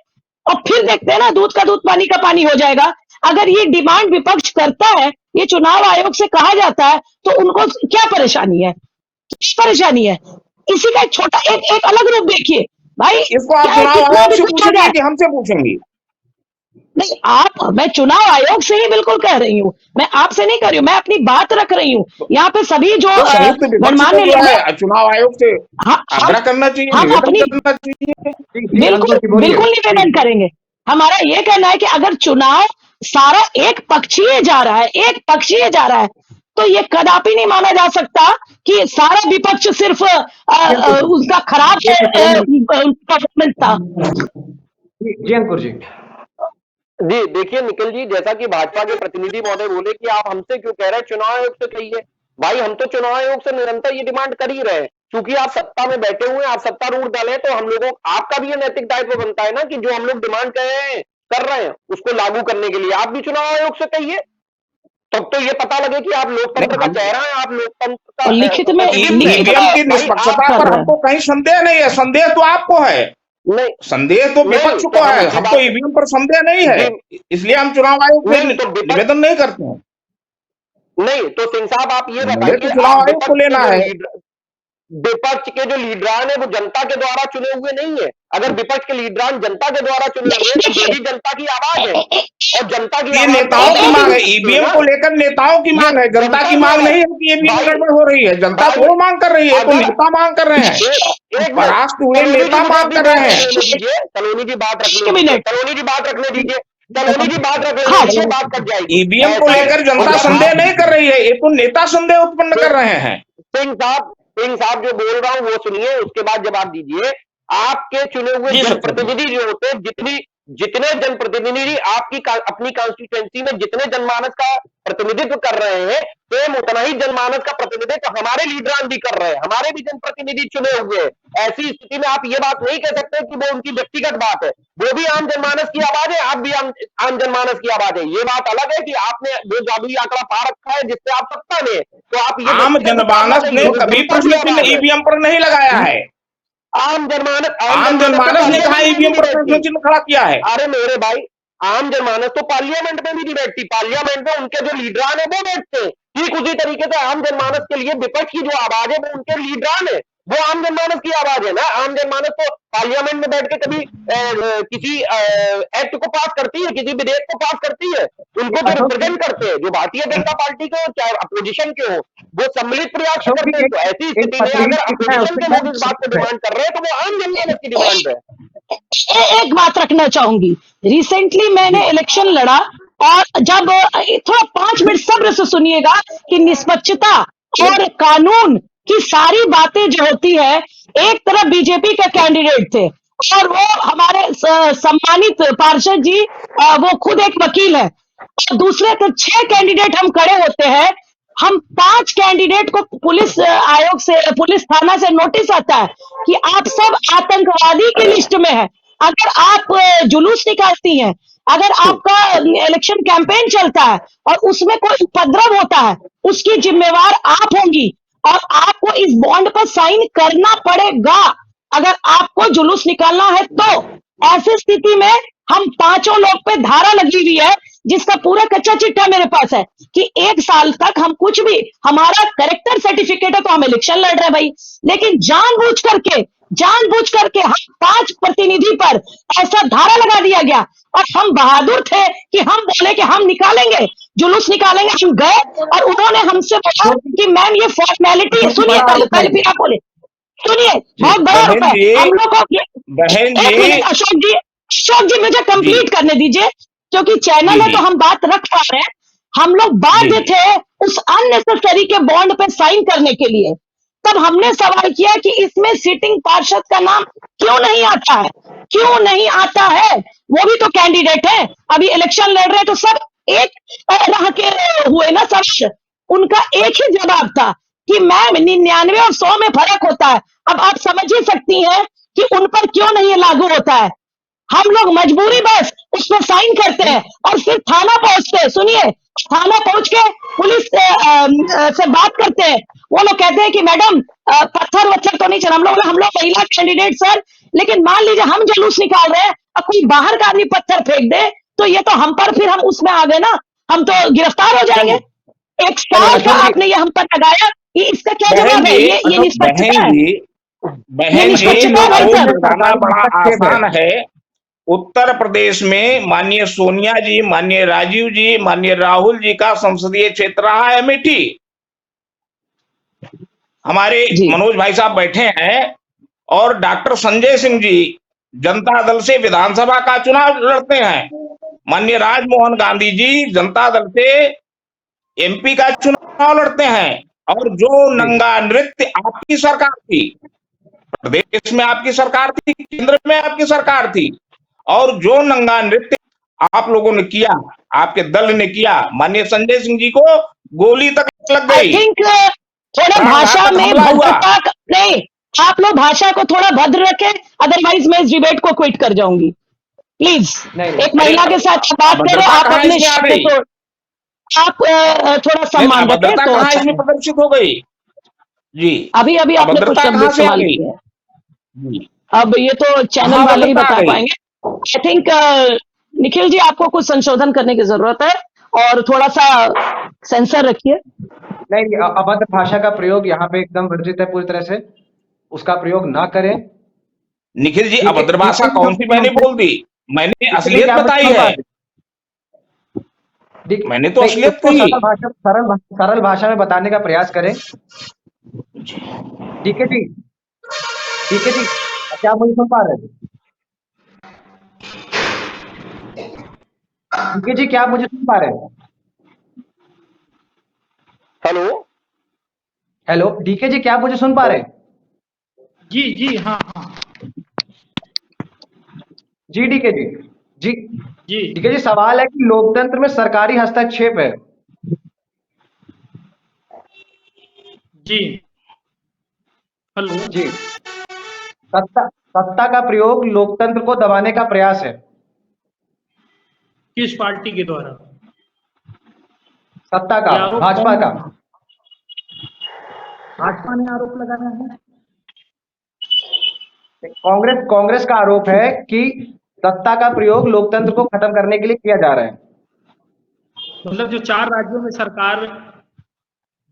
और फिर देखते हैं ना, दूध का दूध पानी का पानी हो जाएगा। अगर ये डिमांड विपक्ष करता है, ये चुनाव आयोग से कहा जाता है, तो उनको क्या परेशानी है? परेशानी है इसी का एक छोटा एक अलग रूप देखिए भाई। इसको आप चुनाव आयोग से पूछेंगे कि हमसे पूछेंगे? नहीं, मैं चुनाव आयोग से ही बिल्कुल कह रही हूँ, मैं आपसे नहीं कर रही हूँ, मैं अपनी बात रख रही हूँ। यहाँ पे सभी जो गणमान्य लोग हैं, चुनाव आयोग से आग्रह करना चाहिए, हम अपनी करना चाहिए। बिल्कुल निवेदन करेंगे। हमारा ये कहना है कि अगर चुनाव सारा एक पक्षीय जा रहा है तो ये कदापि नहीं माना जा सकता कि सारा विपक्ष सिर्फ उसका खराब परफॉर्मेंस था। जी अंकुर जी। जी देखिए निखिल जी, जैसा कि भाजपा के प्रतिनिधि महोदय बोले कि आप हमसे क्यों कह रहे हैं, चुनाव आयोग से कहिए। भाई हम तो चुनाव आयोग से निरंतर ये डिमांड कर ही रहे हैं, क्योंकि आप सत्ता में बैठे हुए हैं, आप सत्तारूढ़ दल है, तो हम लोगों आपका भी ये नैतिक दायित्व बनता है ना कि जो हम लोग डिमांड कर रहे हैं उसको लागू करने के लिए आप भी चुनाव आयोग से कहिए। तब तो ये पता लगे कि आप लोकतंत्र का चेहरा है, आप लोकतंत्र का लिखित में ईवीएम की निष्पक्षता पर हमको कहीं संदेह नहीं है। संदेह तो आपको है, नहीं संदेह तो विपक्ष को है, हमको ईवीएम पर संदेह नहीं है, इसलिए हम चुनाव आयोग से निवेदन नहीं करते हैं। नहीं तो सिंह साहब आप ये बताइए, चुनाव आयोग को लेना है। विपक्ष के जो लीडरान है वो जनता के द्वारा चुने हुए नहीं है। अगर विपक्ष के लीडरान जनता के द्वारा चुने हुए तो यही जनता की आवाज है, और जनता की ये नेताओं की मांग है। ईवीएम को लेकर नेताओं की मांग है, जनता की मांग नहीं है कि ईवीएम गड़बड़ हो रही है। जनता थोड़ा मांग कर रही है, तो नेता मांग कर रहे हैं, बर्खास्त हुए नेता मांग कर रहे हैं। कलोनी जी बात रखने दीजिए, कलोनी जी बात रख ले, बात कर जाएगी। ईवीएम को लेकर जनता संदेह नहीं कर रही है, ये तो नेता संदेह उत्पन्न कर रहे हैं। सिंह साहब जो बोल रहा हूं वो सुनिए, उसके बाद जवाब दीजिए। आपके चुने हुए जनप्रतिनिधि जो होते हैं, जितने जनप्रतिनिधि आपकी अपनी कॉन्स्टिट्यूएंसी में जितने जनमानस का प्रतिनिधित्व कर रहे हैं, सेम उतना ही जनमानस का प्रतिनिधित्व हमारे लीडरान भी कर रहे हैं, हमारे भी जनप्रतिनिधि चुने हुए हैं। ऐसी स्थिति में आप ये बात नहीं कह सकते कि वो उनकी व्यक्तिगत बात है, वो भी आम जनमानस की आवाज है, आप भी आम जनमानस की आवाज है। ये बात अलग है कि आपने जो जादुई आंकड़ा पा रखा है जिससे आप सत्ता में, तो आप ये आम जनमानस ने कभी प्रश्न चिन्ह ईवीएम पर नहीं लगाया है। आम आम जनमानस ने कहा ईवीएम पर प्रश्न चिन्ह खड़ा किया है। अरे मेरे भाई, आम जनमानस तो पार्लियामेंट में भी नहीं बैठती, पार्लियामेंट में उनके जो लीडरान है वो बैठते हैं। ठीक उसी तरीके से आम जनमानस के लिए विपक्ष की जो आवाज है वो उनके लीडरान है, वो आम जनमानस की आवाज है ना। आम जनमानस तो पार्लियामेंट में बैठ के कभी किसी एक्ट को पास करती है, किसी विधेयक को पास करती है, उनको तो रिप्रेजेंट करते हैं। जो भारतीय जनता पार्टी के हो चाहे अपोजिशन के हो, वो सम्मिलित प्रयास करते हैं। तो ऐसी स्थिति में अगर अपोजिशन के लोग इस बात को डिमांड कर रहे हैं तो वो आम जनमानस की डिमांड है। एक बात रखना चाहूंगी, रिसेंटली मैंने इलेक्शन लड़ा और जब थोड़ा 5 मिनट सब्र से सुनिएगा कि निष्पक्षता और कानून की सारी बातें जो होती है, एक तरफ बीजेपी के कैंडिडेट थे और वो हमारे सम्मानित पार्षद जी वो खुद एक वकील है, और दूसरे तरफ 6 कैंडिडेट हम खड़े होते हैं। हम 5 कैंडिडेट को पुलिस आयोग से, पुलिस थाना से नोटिस आता है कि आप सब आतंकवादी की लिस्ट में है। अगर आप जुलूस निकालती हैं, अगर आपका इलेक्शन कैंपेन चलता है और उसमें कोई उपद्रव होता है, उसकी जिम्मेवार आप होंगी और आपको इस बॉन्ड पर साइन करना पड़ेगा अगर आपको जुलूस निकालना है तो। ऐसी स्थिति में हम 5 लोग पे धारा लगी हुई है जिसका पूरा कच्चा चिट्ठा मेरे पास है कि 1 साल तक हम कुछ भी, हमारा करेक्टर सर्टिफिकेट है तो हम इलेक्शन लड़ रहे हैं भाई, लेकिन जानबूझ करके हम 5 प्रतिनिधि पर ऐसा धारा लगा दिया गया और हम बहादुर थे कि हम बोले कि हम निकालेंगे, जुलूस निकालेंगे। हम गए और उन्होंने हमसे बोला कि मैम ये फॉर्मेलिटी, सुनिए पहले फिर आप बोले, सुनिए, बहुत बड़ा रुपए हम लोग को। बहन एक जी, मिनट अशोक जी मुझे कंप्लीट करने दीजिए, क्योंकि चैनल है तो हम बात रख पा रहे हैं। हम लोग बाध्य थे उस अननेसेसरी के बॉन्ड पे साइन करने के लिए। तब हमने सवाल किया कि इसमें सिटिंग पार्षद का नाम क्यों नहीं आता है, क्यों नहीं आता है? वो भी तो कैंडिडेट है, अभी इलेक्शन लड़ रहे हैं तो सब एक राह के हुए ना सब। उनका एक ही जवाब था कि मैम 99 और 100 में फर्क होता है। अब आप समझ ही सकती हैं कि उन पर क्यों नहीं लागू होता है। हम लोग मजबूरी बस उस पर साइन करते हैं और फिर थाना पहुंचते हैं। सुनिए, थाना पहुंच के पुलिस से बात करते हैं। वो लोग कहते हैं कि मैडम पत्थर वत्थर तो नहीं चला। हम लोग महिला कैंडिडेट सर, लेकिन मान लीजिए हम जुलूस निकाल रहे हैं और कोई बाहर का आदमी पत्थर फेंक दे तो ये तो हम पर, फिर हम उसमें आ गए ना, हम तो गिरफ्तार हो जाएंगे। 1 साल का आपने ये हम पर लगाया, ये इसका क्या जवाब है? ये निष्पक्षता है? बहन जी, लोगों को बताना बड़ा आसान है। उत्तर प्रदेश में माननीय सोनिया जी, माननीय राजीव जी, माननीय राहुल जी का संसदीय क्षेत्र रहा है अमेठी। हमारे मनोज भाई साहब बैठे हैं और डॉक्टर संजय सिंह जी जनता दल से विधानसभा का चुनाव लड़ते हैं। माननीय राजमोहन गांधी जी जनता दल से एमपी का चुनाव लड़ते हैं। और जो नंगा नृत्य आपकी सरकार थी, प्रदेश में आपकी सरकार थी, केंद्र में आपकी सरकार थी, और जो नंगा नृत्य आप लोगों ने किया, आपके दल ने किया, माननीय संजय सिंह जी को गोली तक लग गई। आई थिंक थोड़ा भाषा में भद्रता नहीं, आप लोग भाषा को थोड़ा भद्र रखें, अदरवाइज मैं इस डिबेट को क्विट कर जाऊंगी। प्लीज एक महिला के साथ बात करें, आप अपने शब्द को आप थोड़ा सम्मान रखें तो अच्छा। इसमें प्रदर्शित हो गई जी, अभी आपने कुछ शब्द इस्तेमाल किए हैं, अब ये तो चैनल वाले ही बता पाएंगे। आई थिंक निखिल जी आपको कुछ संशोधन करने की जरूरत है और थोड़ा सा सेंसर रखिए। नहीं, अभद्र भाषा का प्रयोग यहाँ पे एकदम वर्जित है पूरी तरह से, उसका प्रयोग ना करें। निखिल जी, अभद्र भाषा कौन सी मैंने बोल दी? मैंने असलियत बताई है, मैंने तो असलियत कही। सरल भाषा में बताने का प्रयास करें। ठीक है जी, क्या मुझे सुन पा रहे हैं? ठीक जी, क्या आप मुझे सुन पा रहे हैं? हेलो डीके जी, क्या आप मुझे सुन पा रहे हैं? जी हाँ जी डीके जी डीके जी, सवाल है कि लोकतंत्र में सरकारी हस्तक्षेप है। जी। हेलो। जी। सत्ता सत्ता का प्रयोग लोकतंत्र को दबाने का प्रयास है। किस पार्टी के द्वारा? सत्ता का, ये आरोप भाजपा कौन का। भाजपा ने आरोप लगाया है? कांग्रेस कांग्रेस का आरोप है कि सत्ता का प्रयोग लोकतंत्र को खत्म करने के लिए किया जा रहा है। मतलब जो 4 राज्यों में सरकार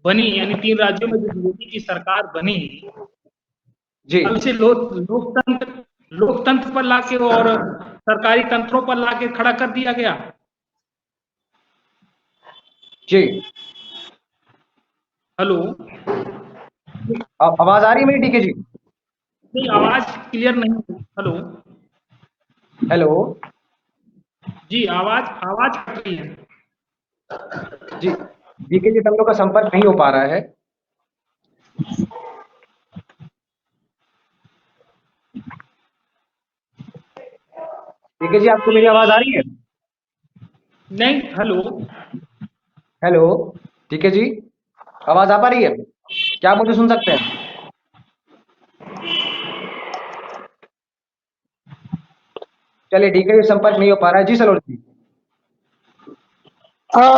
बनी, यानी 3 राज्यों में जो बीजेपी की सरकार बनी, जी। अब इसे लोकतंत्र पर लाके और सरकारी तंत्रों पर लाके खड़ा कर दिया गया। जी। हेलो। आवाज आ रही है मेरी डीके जी? नहीं, आवाज क्लियर नहीं है। हेलो। हेलो। जी, आवाज आवाज कट रही है। जी। डीके जी, हम लोग का संपर्क नहीं हो पा रहा है। डीके जी, आपको मेरी आवाज आ रही है? नहीं। हेलो। हेलो। डीके जी, आवाज आ पा रही है? क्या आप मुझे सुन सकते हैं? चलिए, डीके जी संपर्क नहीं हो पा रहा है। जी सलोनी जी।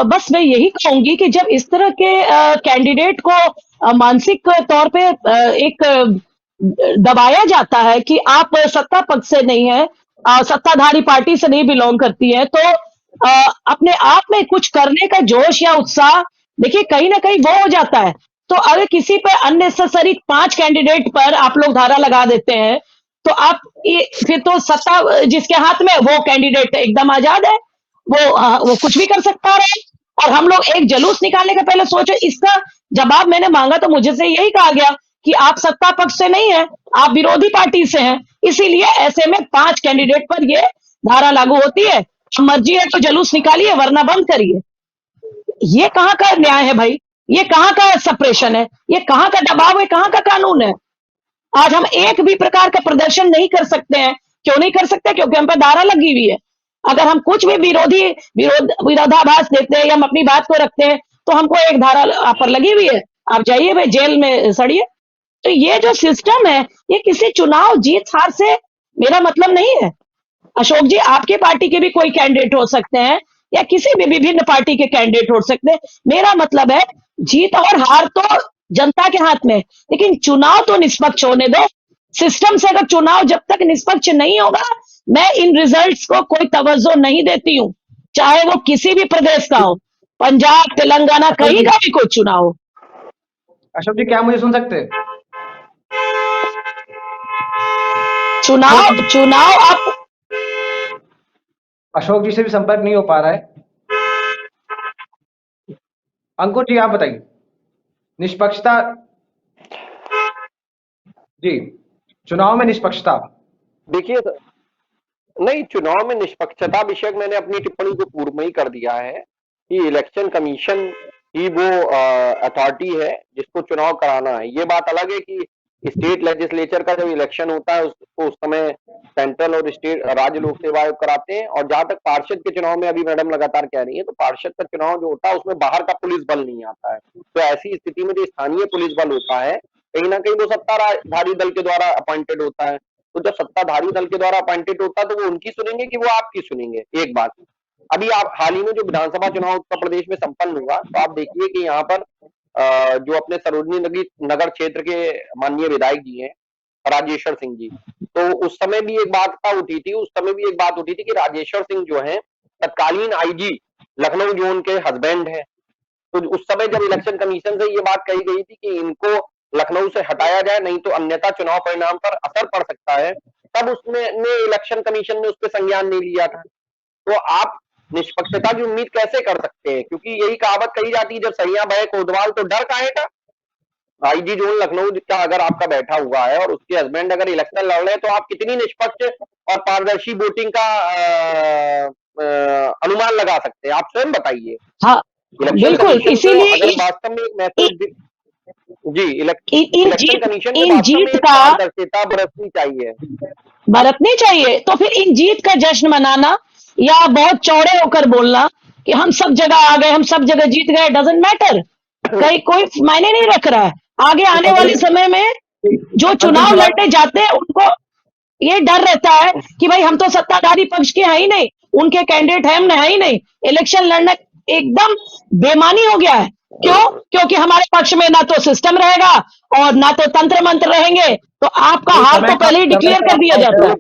बस मैं यही कहूंगी कि जब इस तरह के कैंडिडेट को मानसिक तौर पे एक दबाया जाता है कि आप सत्ता पक्ष से नहीं है, सत्ताधारी पार्टी से नहीं बिलोंग करती है, तो अपने आप में कुछ करने का जोश या उत्साह, देखिए कहीं ना कहीं वो हो जाता है। तो अगर किसी पे अननेसेसरी 5 कैंडिडेट पर आप लोग धारा लगा देते हैं, तो आप फिर तो सत्ता जिसके हाथ में वो कैंडिडेट एकदम आजाद है, वो कुछ भी कर सकता है। और हम लोग एक जुलूस निकालने के पहले सोचो, इसका जवाब मैंने मांगा तो मुझे से यही कहा गया कि आप सत्ता पक्ष से नहीं है, आप विरोधी पार्टी से हैं, इसीलिए ऐसे में 5 कैंडिडेट पर ये धारा लागू होती है। मर्जी है तो जुलूस निकालिए, वरना बंद करिए। ये कहाँ का न्याय है भाई? ये कहाँ का सेपरेशन है? ये कहाँ का दबाव है? कहाँ का कानून है? आज हम एक भी प्रकार का प्रदर्शन नहीं कर सकते हैं। क्यों नहीं कर सकते? क्योंकि हम पर धारा लगी हुई है। अगर हम कुछ भी विरोधाभास देते हैं या हम अपनी बात को रखते हैं, तो हमको एक धारा आप पर लगी हुई है, आप जाइए भाई जेल में सड़िए। तो ये जो सिस्टम है, ये किसी चुनाव जीत हार से मेरा मतलब नहीं है। अशोक जी, आपके पार्टी के भी कोई कैंडिडेट हो सकते हैं या किसी भी विभिन्न पार्टी के कैंडिडेट हो सकते हैं। मेरा मतलब है, जीत और हार तो जनता के हाथ में है, लेकिन चुनाव तो निष्पक्ष होने दो। सिस्टम से अगर चुनाव जब तक निष्पक्ष नहीं होगा, मैं इन रिजल्ट्स को कोई तवज्जो नहीं देती हूं, चाहे वो किसी भी प्रदेश का हो, पंजाब, तेलंगाना, अशोक कहीं जी, का भी कोई चुनाव हो। अशोक जी, क्या आप मुझे सुन सकते हैं? चुनाव चुनाव आप अशोक जी से भी संपर्क नहीं हो पा रहा है। अंकुर जी, आप बताइए। निष्पक्षता। जी। चुनाव में निष्पक्षता। देखिए, नहीं, चुनाव में निष्पक्षता विषयक मैंने अपनी टिप्पणी को पूर्व में ही कर दिया है कि इलेक्शन कमीशन ही वो अथॉरिटी है जिसको चुनाव कराना है। ये बात अलग है कि स्टेट लेजिस्लेचर का जब इलेक्शन होता है उसको उस समय सेंट्रल और स्टेट राज्य लोक सेवा आयोग कराते हैं। और जहां तक पार्षद के चुनाव में अभी मैडम लगातार कह रही है, तो पार्षद का चुनाव जो होता है उसमें बाहर का पुलिस बल नहीं आता है। तो ऐसी स्थिति में जो स्थानीय पुलिस बल होता है, कहीं ना कहीं वो सत्ताधारी दल के द्वारा अपॉइंटेड होता है। तो जब सत्ताधारी दल के द्वारा अपॉइंटेड होता है तो वो उनकी सुनेंगे कि वो आपकी सुनेंगे। एक बात, अभी आप हाल ही में जो विधानसभा चुनाव उत्तर प्रदेश में संपन्न हुआ, तो आप देखिए कि यहाँ पर जो अपने सरोजनी नगर क्षेत्र के माननीय विधायक जी हैं राजेश्वर सिंह जी, तो उस समय भी एक बात उठी थी कि राजेश्वर सिंह जो है तत्कालीन आईजी लखनऊ जोन के हस्बैंड है। तो उस समय जब इलेक्शन कमीशन से ये बात कही गई थी कि इनको लखनऊ से हटाया जाए, नहीं तो अन्यथा चुनाव परिणाम पर असर पड़ सकता है, तब उसने इलेक्शन कमीशन ने उस पर संज्ञान नहीं लिया था। तो आप निष्पक्षता की उम्मीद कैसे कर सकते हैं? क्योंकि यही कहावत कही जाती है, जब सैया बहे कोतवाल तो डर काहे का। आईजी जोन लखनऊ का अगर आपका बैठा हुआ है और उसके हस्बैंड अगर इलेक्शन लड़ रहे हैं, तो आप कितनी निष्पक्ष और पारदर्शी वोटिंग का अनुमान लगा सकते हैं? आप स्वयं बताइए। हाँ, इलेक्शन बिल्कुल, कमीशन को इसीलिए अगर वास्तव में एक मैसेज जी, इन इलेक्शन जीत कमीशन को इन वास्तव में जीत एक का पारदर्शिता बरतनी चाहिए। बरतनी चाहिए। तो फिर इन जीत का जश्न मनाना या बहुत चौड़े होकर बोलना कि हम सब जगह आ गए, हम सब जगह जीत गए, डजंट मैटर, कहीं कोई मायने नहीं रख रहा है। आगे आने वाले समय में जो चुनाव लड़ने जाते हैं उनको ये डर रहता है कि भाई हम तो सत्ताधारी पक्ष के हैं ही नहीं, उनके कैंडिडेट हैं, हमने है ही नहीं, इलेक्शन लड़ना एकदम बेमानी हो गया है। क्यों? क्योंकि हमारे पक्ष में ना तो सिस्टम रहेगा और ना तो तंत्र मंत्र रहेंगे, तो आपका हार तो पहले ही डिक्लेयर कर दिया जाता है।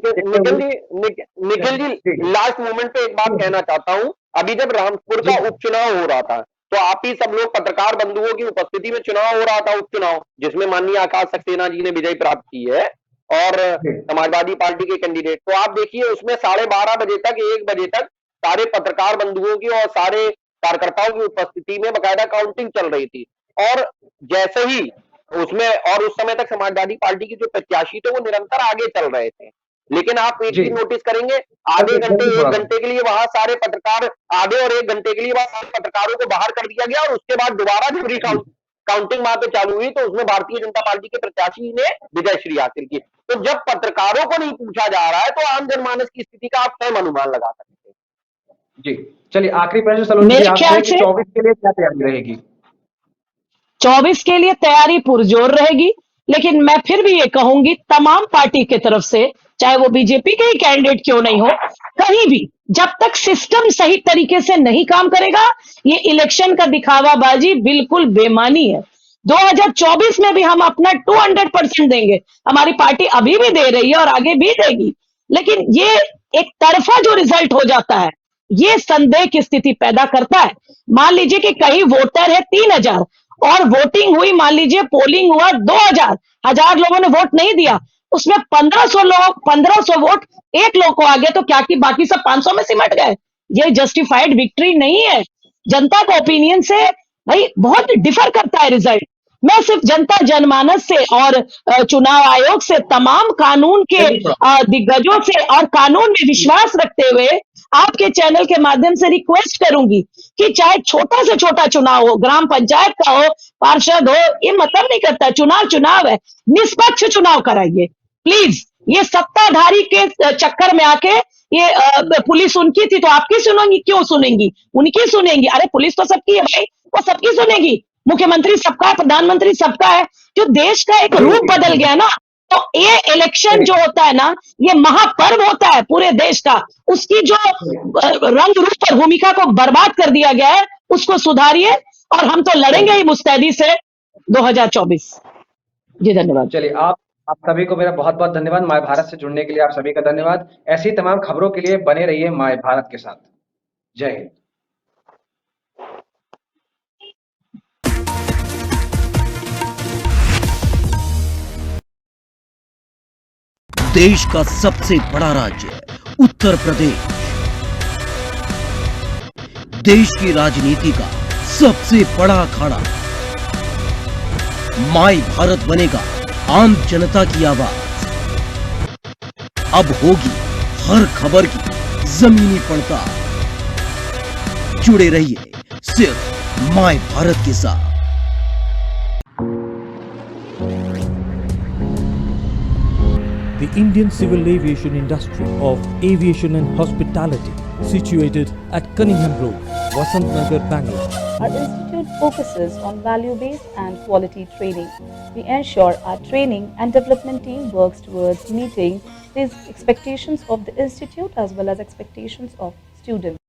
निखिल जी लास्ट मोमेंट पे एक बात कहना चाहता हूं। अभी जब रामपुर का उपचुनाव हो रहा था तो आप ही सब लोग पत्रकार बंधुओं की उपस्थिति में चुनाव हो रहा था, उपचुनाव, जिसमें माननीय आकाश सक्सेना जी ने विजय प्राप्त की है और समाजवादी पार्टी के कैंडिडेट। तो आप देखिए उसमें 12:30 बजे तक 1 बजे तक सारे पत्रकार बंधुओं की और सारे कार्यकर्ताओं की उपस्थिति में बकायदा काउंटिंग चल रही थी। और जैसे ही उसमें और उस समय तक समाजवादी पार्टी के जो प्रत्याशी थे वो निरंतर आगे चल रहे थे। लेकिन आप एक चीज नोटिस करेंगे, आधे घंटे 1 घंटे के लिए वहां सारे पत्रकार, आधे और 1 घंटे के लिए वहां सारे पत्रकारों को बाहर कर दिया गया और उसके बाद दोबारा जब काउंटिंग वहां पे चालू हुई तो उसमें भारतीय जनता पार्टी के प्रत्याशी ने विजयश्री हासिल की। तो जब पत्रकारों को नहीं पूछा जा रहा है तो आम जनमानस की स्थिति का आप स्वयं अनुमान लगा सकते हैं। जी चलिए, आखिरी प्रश्न सलोनी जी आपसे कि 24 के लिए क्या तैयारी रहेगी? 24 के लिए तैयारी पुरजोर रहेगी, लेकिन मैं फिर भी ये कहूंगी तमाम पार्टी के तरफ से, चाहे वो बीजेपी के ही कैंडिडेट क्यों नहीं हो, कहीं भी जब तक सिस्टम सही तरीके से नहीं काम करेगा, ये इलेक्शन का दिखावाबाजी बिल्कुल बेमानी है। 2024 में भी हम अपना 200% देंगे, हमारी पार्टी अभी भी दे रही है और आगे भी देगी, लेकिन ये एक तरफा जो रिजल्ट हो जाता है ये संदेह की स्थिति पैदा करता है। मान लीजिए कि कहीं वोटर है 3000 और वोटिंग हुई, मान लीजिए पोलिंग हुआ 1000 लोगों ने वोट नहीं दिया, उसमें 1500 वोट एक लोग को आ गए, तो क्या कि बाकी सब 500 में सिमट गए? ये जस्टिफाइड विक्ट्री नहीं है। जनता का ओपिनियन से भाई बहुत डिफर करता है रिजल्ट। मैं सिर्फ जनता जनमानस से और चुनाव आयोग से, तमाम कानून के दिग्गजों से और कानून में विश्वास रखते हुए आपके चैनल के माध्यम से रिक्वेस्ट करूंगी कि चाहे छोटा से छोटा चुनाव हो, ग्राम पंचायत का हो, पार्षद हो, ये मतलब नहीं करता, चुनाव है, निष्पक्ष चुनाव कराइए प्लीज। ये सत्ताधारी के चक्कर में आके ये पुलिस उनकी थी तो आपकी सुनेंगी क्यों? सुनेंगी, उनकी सुनेंगी। अरे पुलिस तो सबकी है भाई, वो सबकी सुनेगी। मुख्यमंत्री सबका है, प्रधानमंत्री सबका है। जो देश का एक रूप बदल गया ना, तो ये इलेक्शन जो होता है ना, ये महापर्व होता है पूरे देश का, उसकी जो रंग रूप और भूमिका को बर्बाद कर दिया गया है उसको सुधारिए और हम तो लड़ेंगे ही मुस्तैदी से 2024। जी धन्यवाद। चलिए, आप सभी को मेरा बहुत बहुत धन्यवाद। माय भारत से जुड़ने के लिए आप सभी का धन्यवाद। ऐसी तमाम खबरों के लिए बने रहिए माय भारत के साथ। जय हिंद। देश का सबसे बड़ा राज्य उत्तर प्रदेश, देश की राजनीति का सबसे बड़ा अखाड़ा, माय भारत बनेगा आम जनता की आवाज। अब होगी हर खबर की जमीनी पड़ताल। जुड़े रहिए सिर्फ माय भारत के साथ। The Indian civil aviation industry of aviation and hospitality, situated at Cunningham Road, Vasant Nagar, Bangalore. Our institute focuses on value-based and quality training. We ensure our training and development team works towards meeting these expectations of the institute as well as expectations of students.